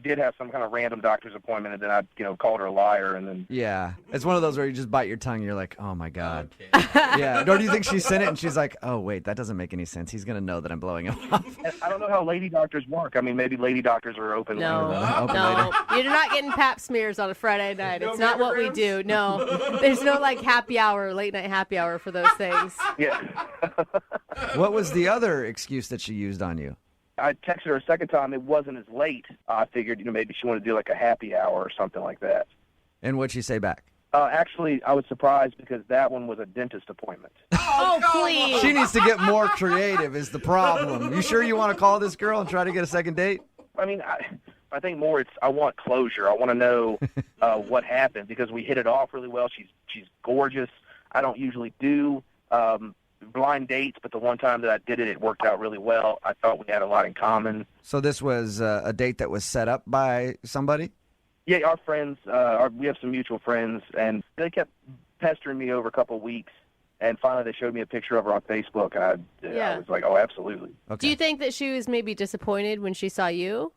did have some kind of random doctor's appointment, and then I, called her a liar, and then. Yeah, it's one of those where you just bite your tongue. You're like, oh my god. Yeah. Or do you think she sent it and she's like, oh wait, that doesn't make any sense. He's gonna know that I'm blowing him off. I don't know how lady doctors work. I mean, maybe lady doctors are open. No, later. no, you're not getting pap smears on a Friday night. It's not what we do. No, there's no like happy hour, late night happy hour for those things. Yeah. What was the other excuse that she used on you? I texted her a second time. It wasn't as late. I figured, maybe she wanted to do like a happy hour or something like that. And what'd she say back? Actually, I was surprised because that one was a dentist appointment. Oh, please. She needs to get more creative is the problem. You sure you want to call this girl and try to get a second date? I mean, I think more I want closure. I want to know what happened because we hit it off really well. She's gorgeous. I don't usually do blind dates, but the one time that I did it, it worked out really well. I thought we had a lot in common. So this was a date that was set up by somebody? Yeah, our friends, we have some mutual friends, and they kept pestering me over a couple of weeks, and finally they showed me a picture of her on Facebook. I was like, oh, absolutely. Okay. Do you think that she was maybe disappointed when she saw you?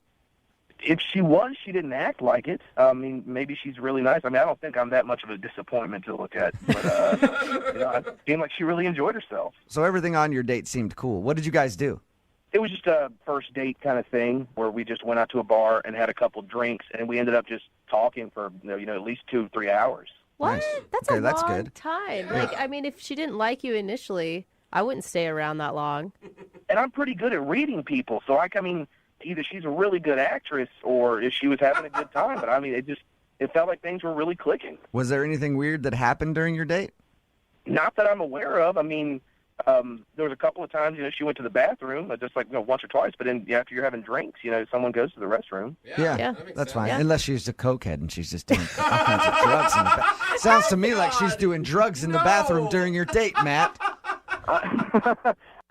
If she was, she didn't act like it. I mean, maybe she's really nice. I mean, I don't think I'm that much of a disappointment to look at, but it seemed like she really enjoyed herself. So everything on your date seemed cool. What did you guys do? It was just a first date kind of thing where we just went out to a bar and had a couple drinks, and we ended up just talking for at least 2-3 hours. What? Nice. That's Okay, a that's long good. time. Like, I mean, if she didn't like you initially, I wouldn't stay around that long. And I'm pretty good at reading people, so I mean, either she's a really good actress or if she was having a good time. But I mean, it felt like things were really clicking. Was there anything weird that happened during your date? Not that I'm aware of. I mean, there was a couple of times, she went to the bathroom, just like once or twice. But then after you're having drinks, someone goes to the restroom. Yeah, that's fine. Yeah. Unless she's a cokehead and she's just doing all kinds of drugs in the bathroom. Sounds to me like she's doing drugs in the bathroom during your date, Matt.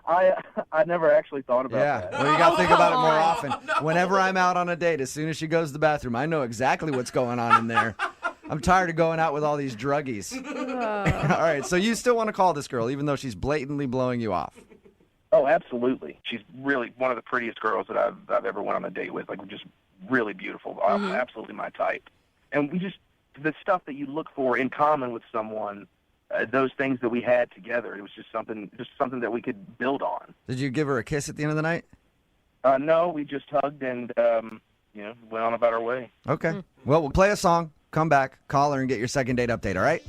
I never actually thought about that. Well, you got to think about it more often. Whenever I'm out on a date, as soon as she goes to the bathroom, I know exactly what's going on in there. I'm tired of going out with all these druggies. All right, so you still want to call this girl, even though she's blatantly blowing you off? Oh, absolutely. She's really one of the prettiest girls that I've ever went on a date with. Like, just really beautiful. Absolutely my type. And the stuff that you look for in common with someone, those things that we had together, it was just something that we could build on. Did you give her a kiss at the end of the night? No, we just hugged and went on about our way. Okay. Well, we'll play a song, come back, call her, and get your second date update, all right?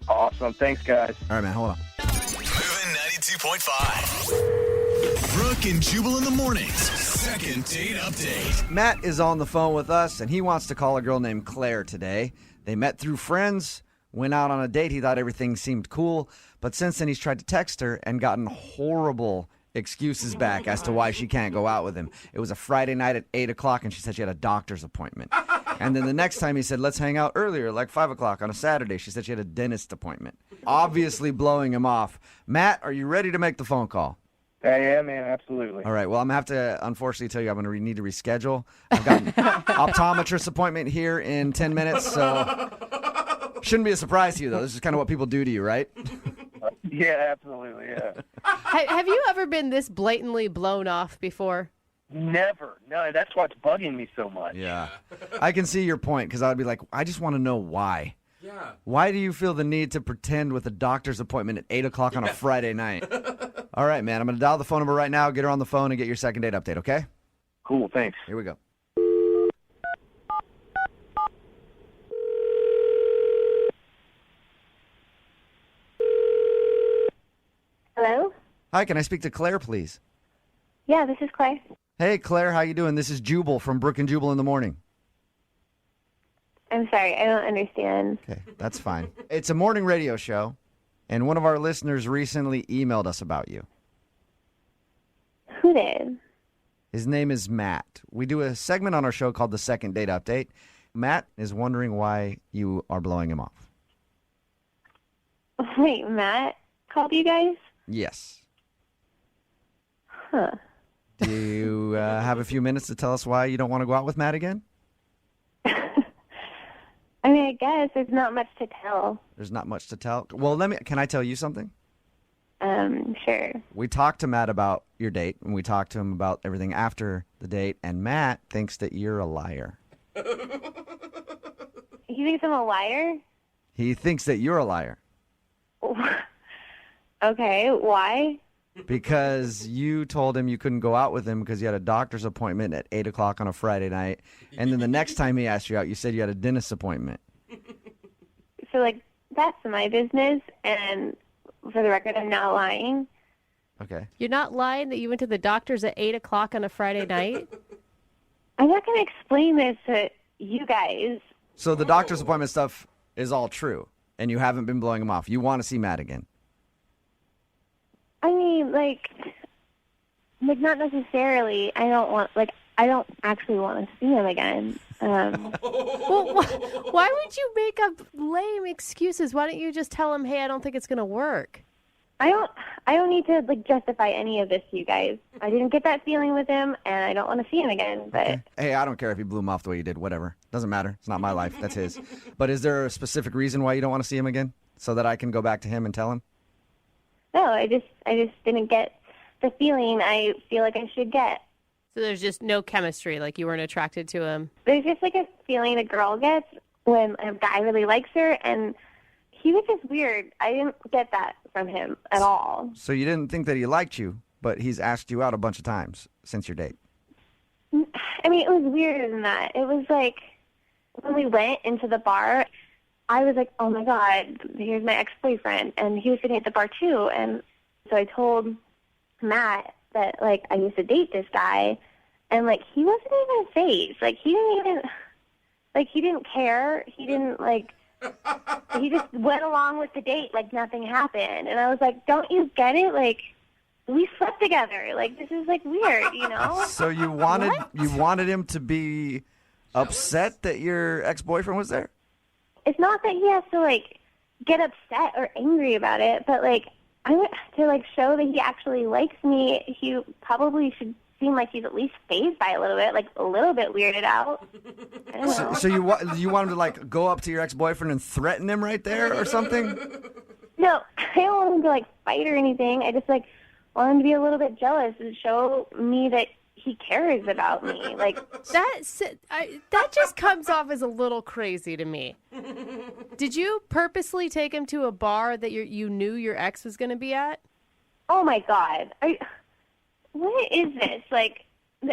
Awesome. Thanks, guys. All right, man, hold on. Moving 92.5. Brooke and Jubal in the mornings. Second date update. Matt is on the phone with us, and he wants to call a girl named Claire today. They met through friends. Went out on a date. He thought everything seemed cool. But since then, he's tried to text her and gotten horrible excuses back as to why she can't go out with him. It was a Friday night at 8 o'clock, and she said she had a doctor's appointment. And then the next time he said, let's hang out earlier, like 5 o'clock on a Saturday. She said she had a dentist appointment. Obviously blowing him off. Matt, are you ready to make the phone call? Yeah, man, absolutely. All right, well, I'm going to have to, unfortunately, tell you I'm going to need to reschedule. I've got an optometrist appointment here in 10 minutes, so... Shouldn't be a surprise to you, though. This is kind of what people do to you, right? Yeah, absolutely, yeah. Have you ever been this blatantly blown off before? Never. No, that's what's bugging me so much. Yeah. I can see your point, because I would be like, I just want to know why. Yeah. Why do you feel the need to pretend with a doctor's appointment at 8 o'clock on a Friday night? All right, man. I'm going to dial the phone number right now, get her on the phone, and get your second date update, okay? Cool, thanks. Here we go. Hello? Hi, can I speak to Claire, please? Yeah, this is Claire. Hey, Claire, how you doing? This is Jubal from Brooke and Jubal in the morning. I'm sorry, I don't understand. Okay, that's fine. It's a morning radio show, and one of our listeners recently emailed us about you. Who did? His name is Matt. We do a segment on our show called The Second Date Update. Matt is wondering why you are blowing him off. Wait, Matt called you guys? Yes. Huh. Do you have a few minutes to tell us why you don't want to go out with Matt again? I mean, I guess there's not much to tell. There's not much to tell. Well, can I tell you something? Sure. We talked to Matt about your date, and we talked to him about everything after the date, and Matt thinks that you're a liar. He thinks I'm a liar? He thinks that you're a liar Okay, why? because you told him you couldn't go out with him because you had a doctor's appointment at 8 o'clock on a Friday night. And then the next time he asked you out, you said you had a dentist appointment. So, like, that's my business, and for the record, I'm not lying. Okay. You're not lying that you went to the doctor's at 8 o'clock on a Friday night? I'm not going to explain this to you guys. So the doctor's appointment stuff is all true, and you haven't been blowing him off. You want to see Matt again. I mean, like not necessarily. I don't actually want to see him again. Well, why would you make up lame excuses? Why don't you just tell him, hey, I don't think it's going to work? I don't need to justify any of this to you guys. I didn't get that feeling with him, and I don't want to see him again. But Okay. Hey, I don't care if you blew him off the way you did. Whatever. Doesn't matter. It's not my life. That's his. But is there a specific reason why you don't want to see him again so that I can go back to him and tell him? no, I just didn't get the feeling I feel like I should get. So there's just no chemistry, like you weren't attracted to him? There's just a feeling a girl gets when a guy really likes her, and he was just weird. I didn't get that from him at all. So you didn't think that he liked you, but he's asked you out a bunch of times since your date. I mean, it was weirder than that. It was like when we went into the bar, I was like, oh my God, here's my ex-boyfriend. And he was sitting at the bar too. And so I told Matt that, I used to date this guy. And, he wasn't even phased. He didn't care. He didn't, he just went along with the date like nothing happened. And I was like, don't you get it? We slept together. This is, weird, you know? So you wanted him to be upset that your ex-boyfriend was there? It's not that he has to, get upset or angry about it, but, I want to, show that he actually likes me. He probably should seem like he's at least fazed by it a little bit, a little bit weirded out. I don't know. So you want him to, go up to your ex-boyfriend and threaten him right there or something? No, I don't want him to, fight or anything. I just, want him to be a little bit jealous and show me that he cares about me. That just comes off as a little crazy to me. Did you purposely take him to a bar that you knew your ex was going to be at? Oh my God. What is this?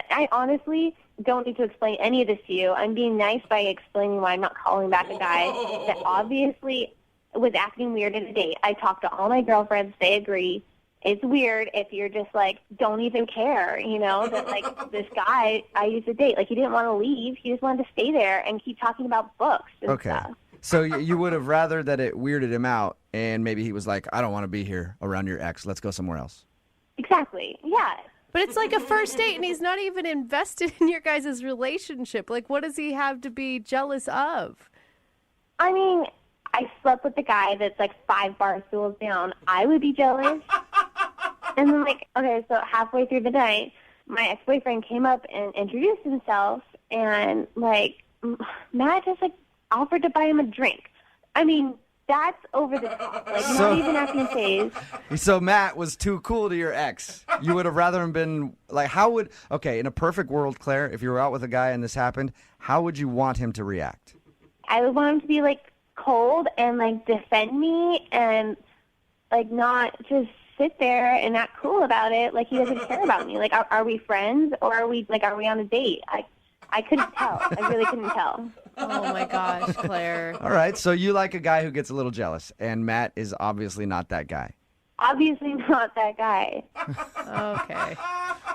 I honestly don't need to explain any of this to you. I'm being nice by explaining why I'm not calling back a guy that obviously was acting weird at a date. I talked to all my girlfriends. They agree. It's weird if you're just don't even care, that this guy I used to date, he didn't want to leave. He just wanted to stay there and keep talking about books and stuff. So you would have rather that it weirded him out and maybe he was like, I don't want to be here around your ex. Let's go somewhere else. Exactly. Yeah. But it's a first date and he's not even invested in your guys' relationship. What does he have to be jealous of? I mean, I slept with the guy that's 5 bar stools down. I would be jealous. And then, okay, so halfway through the night, my ex-boyfriend came up and introduced himself, and, Matt just, offered to buy him a drink. I mean, that's over the top. Not even acting phased. So Matt was too cool to your ex. You would have rather him been, in a perfect world, Claire, if you were out with a guy and this happened, how would you want him to react? I would want him to be, cold and, defend me and, not just sit there and not cool about it he doesn't care about me. Are we friends or are we on a date? I couldn't tell. I really couldn't tell. Oh my gosh, Claire. All right, so you like a guy who gets a little jealous, and Matt is obviously not that guy. Obviously not that guy. Okay.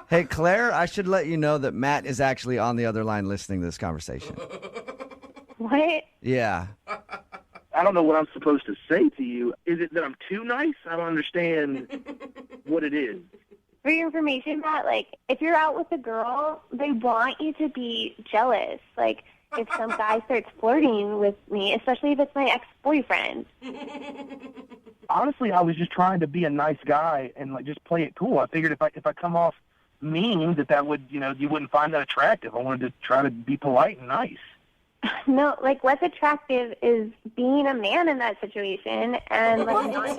Hey, Claire, I should let you know that Matt is actually on the other line listening to this conversation. What? Yeah. I don't know what I'm supposed to say to you. Is it that I'm too nice? I don't understand what it is. For your information, Matt, if you're out with a girl, they want you to be jealous. If some guy starts flirting with me, especially if it's my ex-boyfriend. Honestly, I was just trying to be a nice guy and just play it cool. I figured if I come off mean, that would, you wouldn't find that attractive. I wanted to try to be polite and nice. No, what's attractive is being a man in that situation and not just,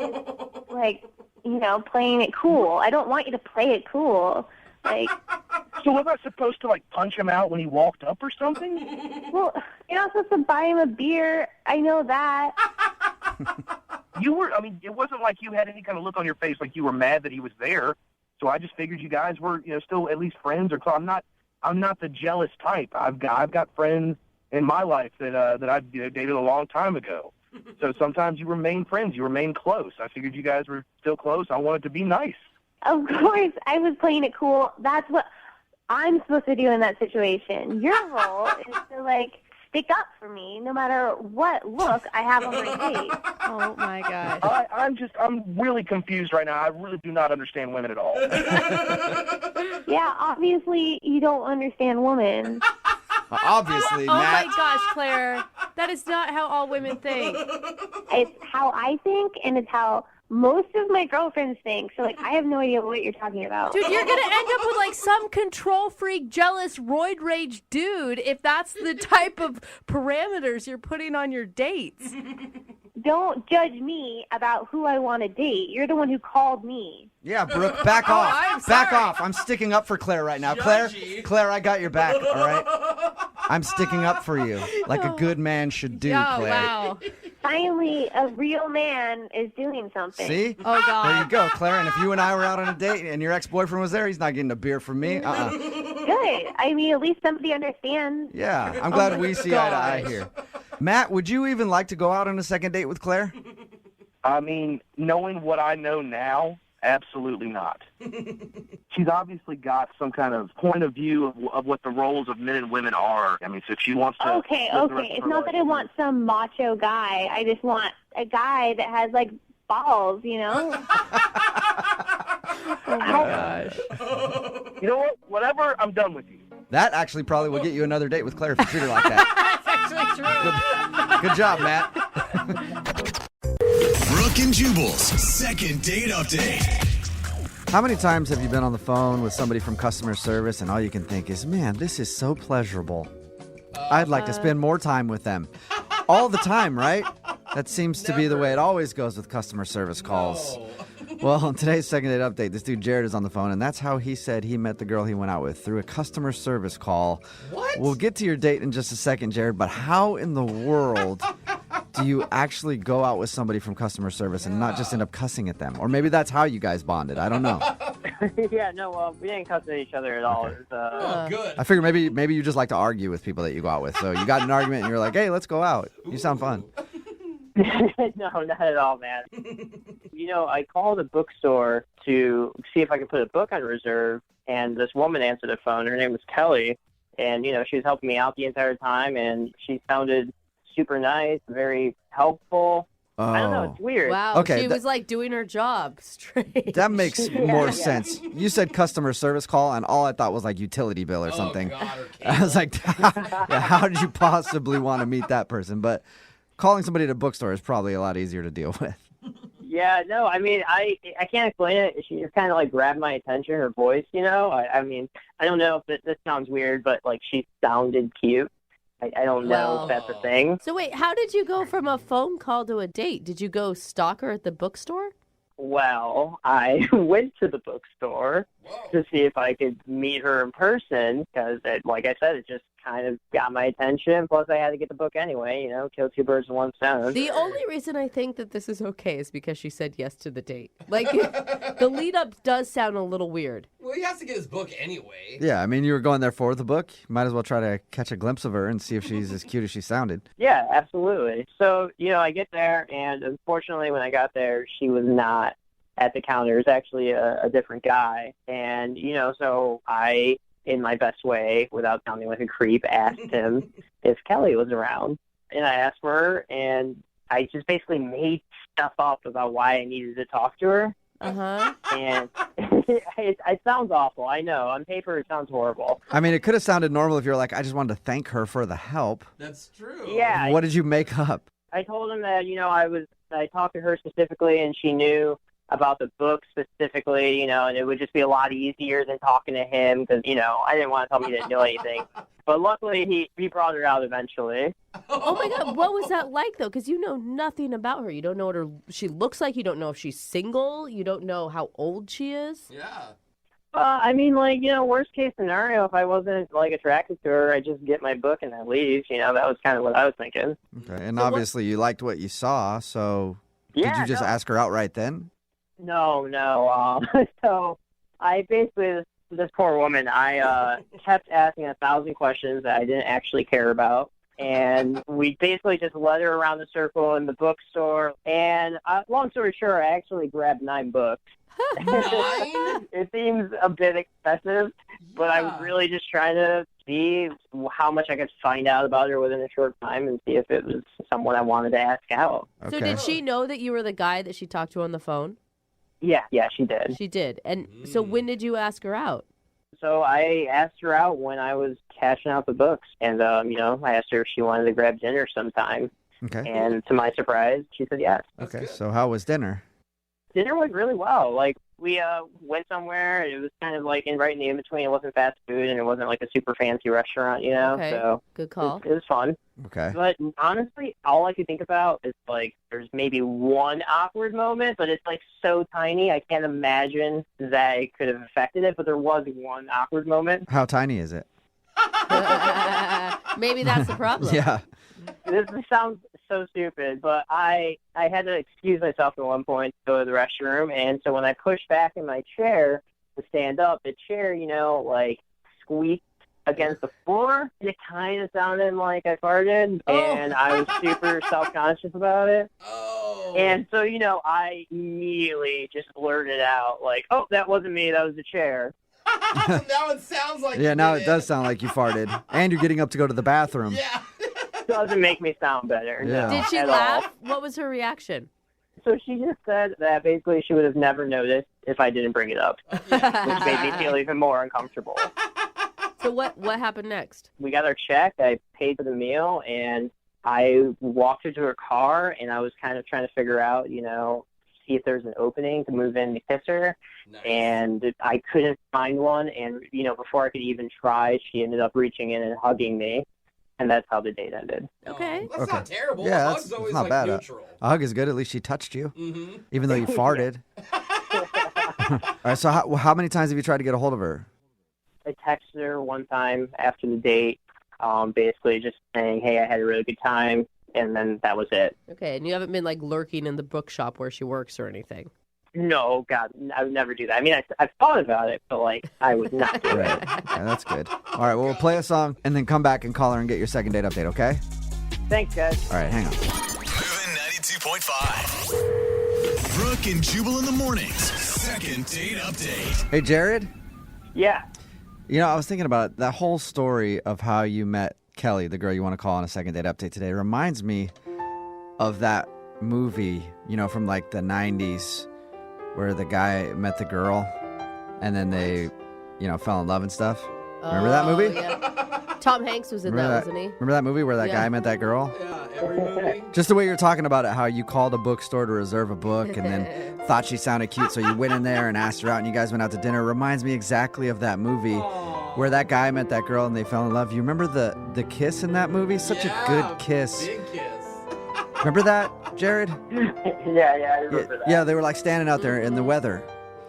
playing it cool. I don't want you to play it cool. So was I supposed to, like, punch him out when he walked up or something? Well, you're not supposed to buy him a beer. I know that. It wasn't like you had any kind of look on your face like you were mad that he was there. So I just figured you guys were, still at least friends. Or so I'm not the jealous type. I've got friends in my life that I've dated a long time ago. So sometimes you remain friends. You remain close. I figured you guys were still close. I wanted to be nice. Of course, I was playing it cool. That's what I'm supposed to do in that situation. Your role is to, stick up for me no matter what look I have on my face. Oh, my gosh. I'm really confused right now. I really do not understand women at all. Yeah, obviously you don't understand women. Obviously, Oh, Matt. my gosh, Claire. That is not how all women think. It's how I think, and it's how most of my girlfriends think. So, I have no idea what you're talking about. Dude, you're going to end up with, some control freak, jealous, roid rage dude if that's the type of parameters you're putting on your dates. Don't judge me about who I want to date. You're the one who called me. Yeah, Brooke, back Oh, off. I'm Back sorry. off. I'm sticking up for Claire right now. Judgy. Claire, I got your back, all right? I'm sticking up for you like a good man should do, Oh, Claire. wow. Finally, a real man is doing something. See? Oh, God. There you go, Claire. And if you and I were out on a date and your ex-boyfriend was there, he's not getting a beer from me. Good. At least somebody understands. Yeah, I'm glad we see eye to eye here. Matt, would you even like to go out on a second date with Claire? Knowing what I know now, absolutely not. She's obviously got some kind of point of view of what the roles of men and women are. So if she wants to... Okay. live the rest of It's her not life that I want some macho guy. I just want a guy that has, balls, Oh, my gosh. You know what? Whatever, I'm done with you. That actually probably will get you another date with Claire if you treat her like that. That's actually true. Good job, Matt. Brooke and Jubal's second date update. How many times have you been on the phone with somebody from customer service and all you can think is, man, this is so pleasurable. I'd like to spend more time with them. All the time, right? That seems to be the way it always goes with customer service calls. No. Well, on today's second date update, this dude Jared is on the phone, and that's how he said he met the girl he went out with, through a customer service call. What? We'll get to your date in just a second, Jared, but how in the world do you actually go out with somebody from customer service and not just end up cussing at them? Or maybe that's how you guys bonded. I don't know. Yeah, no, well, we didn't cuss at each other at all. Okay. It was, Good. I figure maybe you just like to argue with people that you go out with. So you got in an argument and you're like, hey, let's go out. You sound fun. no, not at all, man. I called a bookstore to see if I could put a book on reserve, and this woman answered the phone. Her name was Kelly, and, she was helping me out the entire time, and she sounded super nice, very helpful. I don't know, it's weird. Wow, Okay, she was doing her job straight. That makes more sense. You said customer service call, and all I thought was utility bill or something. God, or I was like, how did you possibly want to meet that person? But calling somebody at a bookstore is probably a lot easier to deal with. Yeah, no, I can't explain it. She just kind of grabbed my attention, her voice, I don't know if this sounds weird, but she sounded cute. I don't know if that's a thing. So wait, how did you go from a phone call to a date? Did you go stalk her at the bookstore? Well, I went to the bookstore to see if I could meet her in person because, like I said, it just kind of got my attention. Plus, I had to get the book anyway, kill two birds with one stone. The only reason I think that this is okay is because she said yes to the date. The lead up does sound a little weird. Well, he has to get his book anyway. Yeah, you were going there for the book. Might as well try to catch a glimpse of her and see if she's as cute as she sounded. Yeah, absolutely. So, I get there, and unfortunately, when I got there, she was not at the counter. It was actually a different guy. And, so I, in my best way, without sounding like a creep, asked him if Kelly was around. And I asked for her, and I just basically made stuff up about why I needed to talk to her. Uh-huh. And it sounds awful. I know. On paper, it sounds horrible. It could have sounded normal if you were like, I just wanted to thank her for the help. That's true. Yeah. What did you make up? I told him that, I talked to her specifically, and she knew about the book specifically, and it would just be a lot easier than talking to him because, I didn't want to tell him he didn't know anything. But luckily, he brought her out eventually. Oh, my God. What was that like, though? Because you know nothing about her. You don't know what she looks like. You don't know if she's single. You don't know how old she is. Yeah. I mean, like, worst case scenario, if I wasn't, like, attracted to her, I'd just get my book and then leave. That was kind of what I was thinking. Okay, and obviously you liked what you saw, so did Yeah, you just no. ask her out right then? No. So I basically, this poor woman, I kept asking 1,000 questions that I didn't actually care about. And we basically just led her around the circle in the bookstore. And long story short, I actually grabbed 9 books. 9? It seems a bit excessive, but I was really just trying to see how much I could find out about her within a short time and see if it was someone I wanted to ask out. So did she know that you were the guy that she talked to on the phone? Yeah, she did. She did. And so when did you ask her out? So I asked her out when I was cashing out the books. And, I asked her if she wanted to grab dinner sometime. Okay. And to my surprise, she said yes. Okay, so how was dinner? Dinner went really well. Like, we went somewhere. It was kind of like right in the in-between. It wasn't fast food, and it wasn't like a super fancy restaurant, Okay, So good call. It was fun. Okay. But honestly, all I could think about is, like, there's maybe one awkward moment, but it's, like, so tiny. I can't imagine that it could have affected it, but there was one awkward moment. How tiny is it? Maybe that's the problem. Yeah. This sounds so stupid, but I had to excuse myself at one point to go to the restroom, and so when I pushed back in my chair to stand up, the chair, like, squeaked against the floor, and it kind of sounded like I farted, and I was super self-conscious about it. And so, I immediately just blurted out, like, oh, that wasn't me, that was the chair. Now it sounds like Yeah, now it does sound like you farted. And you're getting up to go to the bathroom. Yeah. Doesn't make me sound better. Yeah. No, Did she at laugh? all. What was her reaction? So she just said that basically she would have never noticed if I didn't bring it up, which made me feel even more uncomfortable. So what happened next? We got our check. I paid for the meal, and I walked her to her car, and I was kind of trying to figure out, see if there's an opening to move in to kiss her. Nice. And I couldn't find one. And, before I could even try, she ended up reaching in and hugging me. And that's how the date ended. Okay. That's not terrible. Yeah, A that's hug's always not like bad. neutral. A hug is good. At least she touched you, Mm-hmm. even though you farted. All right, so how many times have you tried to get a hold of her? I texted her one time after the date, basically just saying, hey, I had a really good time, and then that was it. Okay, and you haven't been, like, lurking in the bookshop where she works or anything? No, God, I would never do that. I mean, I thought about it, but, like, I would not do it. Right. Okay, that's good. All right, well, we'll play a song and then come back and call her and get your second date update, okay? Thanks, guys. All right, hang on. Moving 92.5. Brooke and Jubal in the mornings. Second date update. Hey, Jared? Yeah. I was thinking about it. That whole story of how you met Kelly, the girl you want to call on a second date update today, reminds me of that movie, from like the 90s where the guy met the girl and then they, fell in love and stuff. Remember that movie? Yeah. Tom Hanks was in that, wasn't he? Remember that movie where that guy met that girl? Yeah, every movie. Just the way you're talking about it, how you called a bookstore to reserve a book and then thought she sounded cute, so you went in there and asked her out and you guys went out to dinner. Reminds me exactly of that movie where that guy met that girl and they fell in love. You remember the kiss in that movie? Such a good kiss. Big kiss. Remember that, Jared? Yeah, I remember that. Yeah, they were like standing out there in the weather.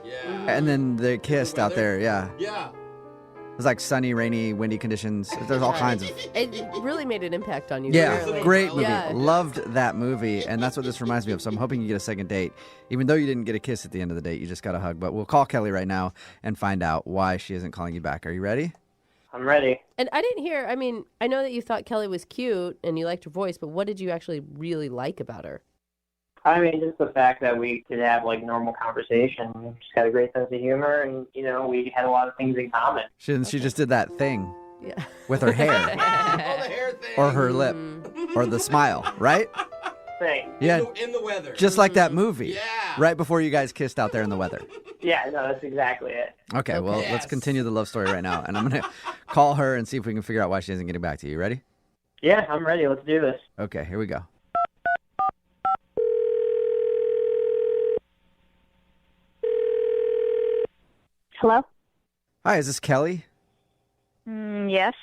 Yeah. And then they kissed out there, yeah. Yeah. It was like sunny, rainy, windy conditions. There's all kinds of... It really made an impact on you. Yeah, clearly. great movie. Yeah. Loved that movie, and that's what this reminds me of. So I'm hoping you get a second date. Even though you didn't get a kiss at the end of the date, you just got a hug. But we'll call Kelly right now and find out why she isn't calling you back. Are you ready? I'm ready. And I didn't hear, I know that you thought Kelly was cute and you liked her voice, but what did you actually really like about her? I mean, just the fact that we could have, like, normal conversation. We just had a great sense of humor, and, we had a lot of things in common. She just did that thing Yeah. with her hair Oh, the hair thing. or her lip or the smile, right? Thing. Yeah, In the weather. just like that movie. Yeah. Right before you guys kissed out there in the weather. Yeah, no, that's exactly it. Okay, well, let's Yes. continue the love story right now. And I'm going to call her and see if we can figure out why she isn't getting back to you. Ready? Yeah, I'm ready. Let's do this. Okay, here we go. Hello? Hi, is this Kelly? Yes.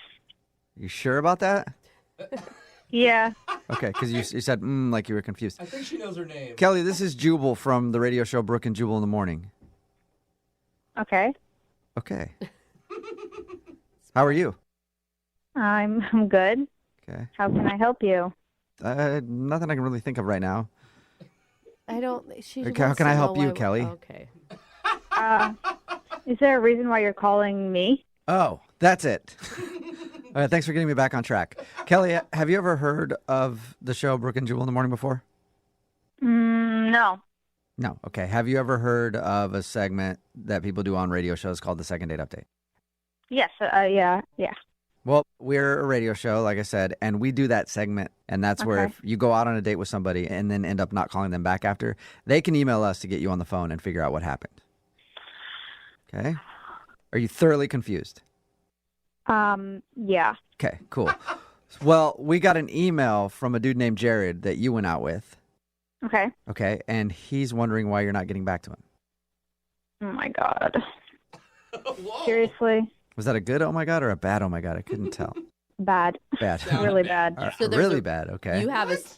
You sure about that? Yeah. Okay, because you said, like you were confused. I think she knows her name. Kelly, this is Jubal from the radio show Brooke and Jubal in the morning. Okay. Okay. How are you? I'm good. Okay. How can I help you? Nothing I can really think of right now. I don't. She. Okay, how can I help you, Kelly? Okay. Is there a reason why you're calling me? Oh, that's it. All right, thanks for getting me back on track. Kelly, have you ever heard of the show Brooke and Jubal in the Morning before? No. No. Okay. Have you ever heard of a segment that people do on radio shows called the Second Date Update? Yes. Yeah. Well, we're a radio show, like I said, and we do that segment. And that's where if you go out on a date with somebody and then end up not calling them back after, they can email us to get you on the phone and figure out what happened. Okay. Are you thoroughly confused? Yeah. Okay, cool. Well, we got an email from a dude named Jared that you went out with. Okay. Okay, and he's wondering why you're not getting back to him. Oh my God. Seriously? Was that a good oh my God or a bad oh my God? I couldn't tell. Bad. Bad. Really bad. So there's Really bad, okay.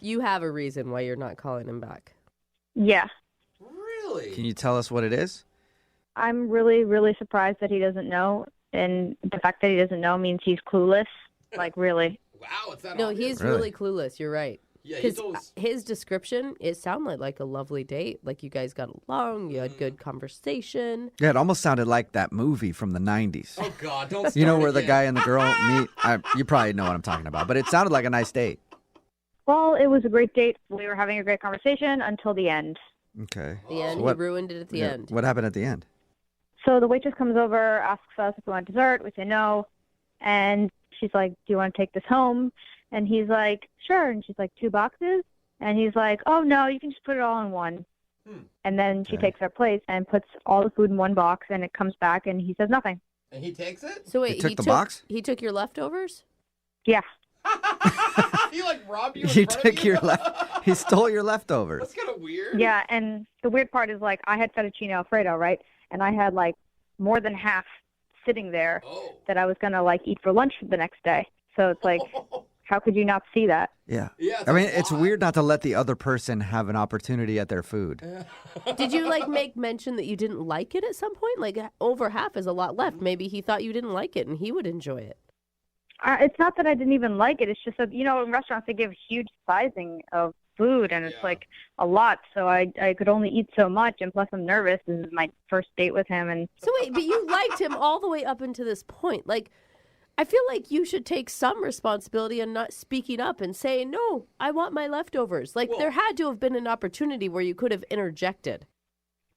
You have a reason why you're not calling him back. Yeah. Really? Can you tell us what it is? I'm really, really surprised that he doesn't know. And the fact that he doesn't know means he's clueless. Like, really. Wow, it's that No, obvious? he's really clueless. You're right. Yeah, he Because told us. his description, it sounded like a lovely date. Like you guys got along, you had good conversation. Yeah, it almost sounded like that movie from the 90s. Oh, God, don't start You know where again. the guy and the girl meet? You probably know what I'm talking about, but it sounded like a nice date. Well, it was a great date. We were having a great conversation until the end. Okay. The end, what- he ruined it at the Yeah, end. What happened at the end? So the waitress comes over, asks us if we want dessert. We say no. And she's like, do you want to take this home? And he's like, sure. And she's like, 2 boxes? And he's like, oh, no, you can just put it all in one. And then she takes our plate and puts all the food in one box, and it comes back, and he says nothing. And he takes it? So wait, took the box? He took your leftovers? Yeah. He like robbed you in He front of took you? your He stole your leftovers. That's kind of weird. Yeah, and the weird part is, like, I had fettuccine Alfredo, right? And I had, like, more than half sitting there that I was going to, like, eat for lunch the next day. So it's like, how could you not see that? Yeah. Yeah, I mean, it's weird not to let the other person have an opportunity at their food. Did you like make mention that you didn't like it at some point? Like over half is a lot left. Maybe he thought you didn't like it and he would enjoy it. It's not that I didn't even like it. It's just that, you know, in restaurants they give huge sizing of food, and it's like a lot. So I could only eat so much, and plus I'm nervous. This is my first date with him. And So wait, but you liked him all the way up until this point. Like, I feel like you should take some responsibility in not speaking up and saying, no, I want my leftovers. Like, there had to have been an opportunity where you could have interjected.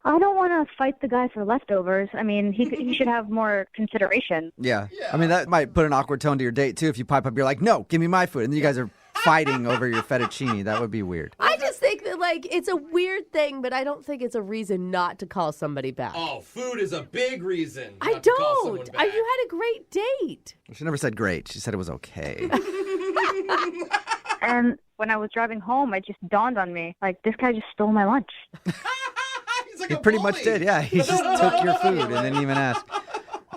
I don't want to fight the guy for leftovers. I mean, he should have more consideration. Yeah. I mean, that might put an awkward tone to your date, too. If you pipe up, you're like, no, give me my food. And then you guys are fighting over your fettuccine. That would be weird. I just think that, like, it's a weird thing, but I don't think it's a reason not to call somebody back. Oh, food is a big reason. I not to call someone don't. back. You had a great date. She never said great. She said it was okay. And when I was driving home, it just dawned on me, like, this guy just stole my lunch. He pretty much did, yeah. He just took your food and didn't even ask.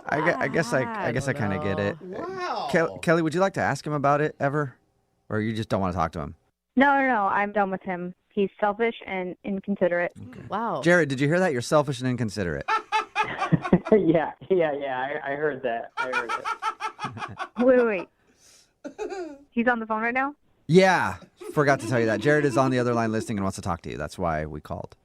I guess I kind of get it. Wow. Kelly, would you like to ask him about it ever? Or you just don't want to talk to him? No, I'm done with him. He's selfish and inconsiderate. Wow. Jared, did you hear that? You're selfish and inconsiderate. yeah. I heard that. Wait. He's on the phone right now? Yeah. Forgot to tell you that. Jared is on the other line listening and wants to talk to you. That's why we called.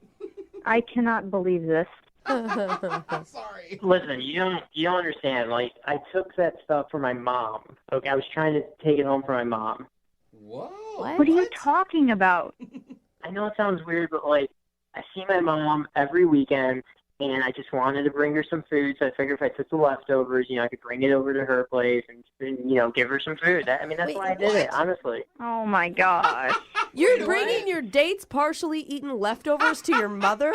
I cannot believe this. Sorry. Listen, you don't understand. Like, I took that stuff for my mom. Okay, I was trying to take it home for my mom. Whoa. What are you talking about? I know it sounds weird, but like, I see my mom every weekend, and I just wanted to bring her some food. So I figured if I took the leftovers, I could bring it over to her place and give her some food. That's why I did it, honestly. Oh my gosh. You're bringing your dates partially eaten leftovers to your mother?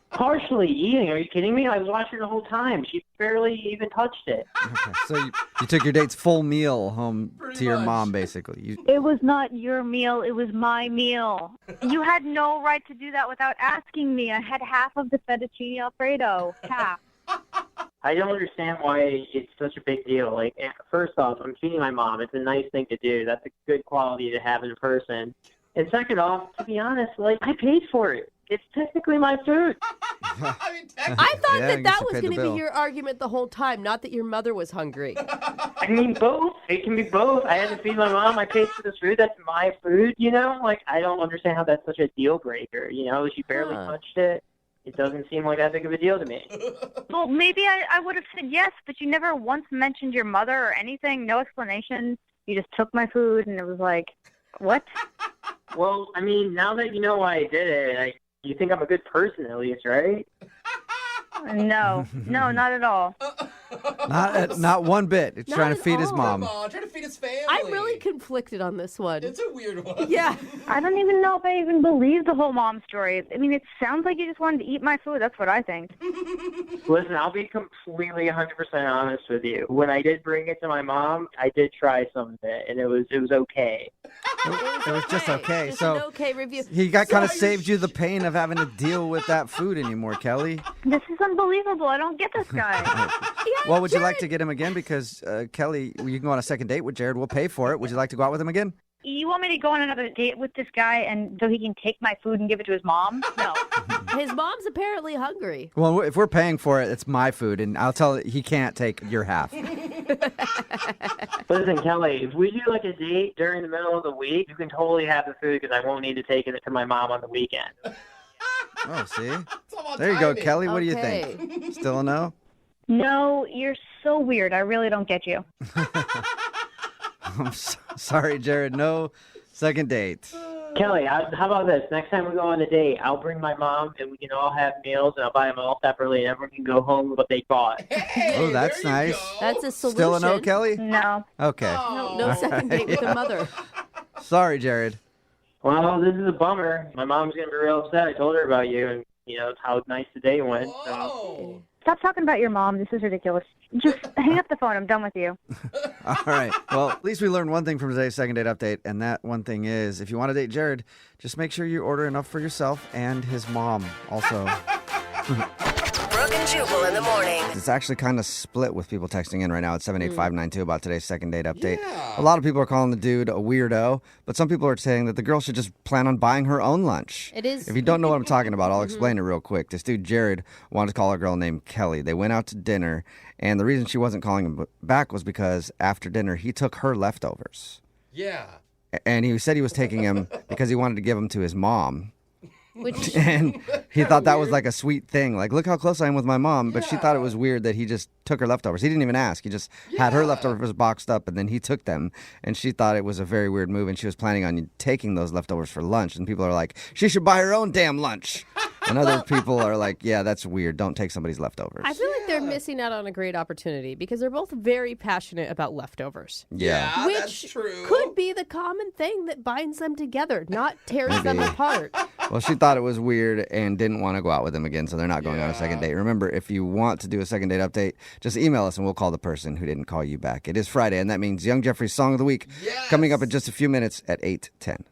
Partially eating? Are you kidding me? I was watching the whole time. She barely even touched it. Okay. So you took your date's full meal home to your mom, basically. It was not your meal. It was my meal. You had no right to do that without asking me. I had half of the fettuccine Alfredo. Half. I don't understand why it's such a big deal. Like, first off, I'm feeding my mom. It's a nice thing to do. That's a good quality to have in a person. And second off, to be honest, like, I paid for it. It's technically my food. I thought Yeah, I that guess that you was paid the going to bill. be your argument the whole time, not that your mother was hungry. I mean, both. It can be both. I had to feed my mom. I paid for this food. That's my food, you know? Like, I don't understand how that's such a deal breaker, you know? She barely touched it. It doesn't seem like that big of a deal to me. Well, maybe I would have said yes, but you never once mentioned your mother or anything. No explanation. You just took my food, and it was like, what? Well, I mean, now that you know why I did it, you think I'm a good person at least, right? No, not at all. Not one bit. It's Not trying to at feed his all. mom. Trying to feed his family. I'm really conflicted on this one. It's a weird one. Yeah. I don't even know if I even believe the whole mom story. I mean, it sounds like you just wanted to eat my food. That's what I think. Listen, I'll be completely 100% honest with you. When I did bring it to my mom, I did try some of it, and it was okay. It was just okay. Just So an okay review. he kind of saved you the pain of having to deal with that food anymore, Kelly. This is unbelievable. I don't get this guy. Well, would you like to get him again? Because Kelly, you can go on a second date with Jared. We'll pay for it. Would you like to go out with him again? You want me to go on another date with this guy and so he can take my food and give it to his mom? No. His mom's apparently hungry. Well, if we're paying for it, it's my food, and I'll tell he can't take your half. Listen, Kelly, if we do like a date during the middle of the week, you can totally have the food because I won't need to take it to my mom on the weekend. Oh, see? There you go, Kelly. What do you Okay. think? Still a no? No, you're so weird. I really don't get you. I'm sorry, Jared. No second date. Kelly, how about this? Next time we go on a date, I'll bring my mom and we can all have meals and I'll buy them all separately and everyone can go home with what they bought. Oh, that's nice. That's a solution. Still a no, Kelly? No. Okay. No All second right. date with the mother. Sorry, Jared. Well, this is a bummer. My mom's going to be real upset. I told her about you and, you know, how nice the day went. So. Stop talking about your mom. This is ridiculous. Just hang up the phone. I'm done with you. All right. Well, at least we learned one thing from today's second date update, and that one thing is if you want to date Jared, just make sure you order enough for yourself and his mom also. Brooke and Jubal in the morning. It's actually kind of split with people texting in right now at 78592 about today's second date update. A lot of people are calling the dude a weirdo, but some people are saying that the girl should just plan on buying her own lunch. It is. If you don't know what I'm talking about, I'll explain it real quick. This dude, Jared, wanted to call a girl named Kelly. They went out to dinner, and the reason she wasn't calling him back was because after dinner, he took her leftovers. Yeah. And he said he was taking him because he wanted to give them to his mom. Which And he thought that was like a sweet thing. Like, look how close I am with my mom. But she thought it was weird that he just took her leftovers. He didn't even ask. He just had her leftovers boxed up, and then he took them. And she thought it was a very weird move, and she was planning on taking those leftovers for lunch. And people are like, she should buy her own damn lunch. And other people are like, yeah, that's weird. Don't take somebody's leftovers. I feel like they're missing out on a great opportunity because they're both very passionate about leftovers. Yeah. Which that's true. could be the common thing that binds them together, not tears them Maybe. apart. Well, she thought it was weird and didn't want to go out with him again, so they're not going on a second date. Remember, if you want to do a second date update, just email us and we'll call the person who didn't call you back. It is Friday, and that means Young Jeffrey's Song of the Week coming up in just a few minutes at 8:10.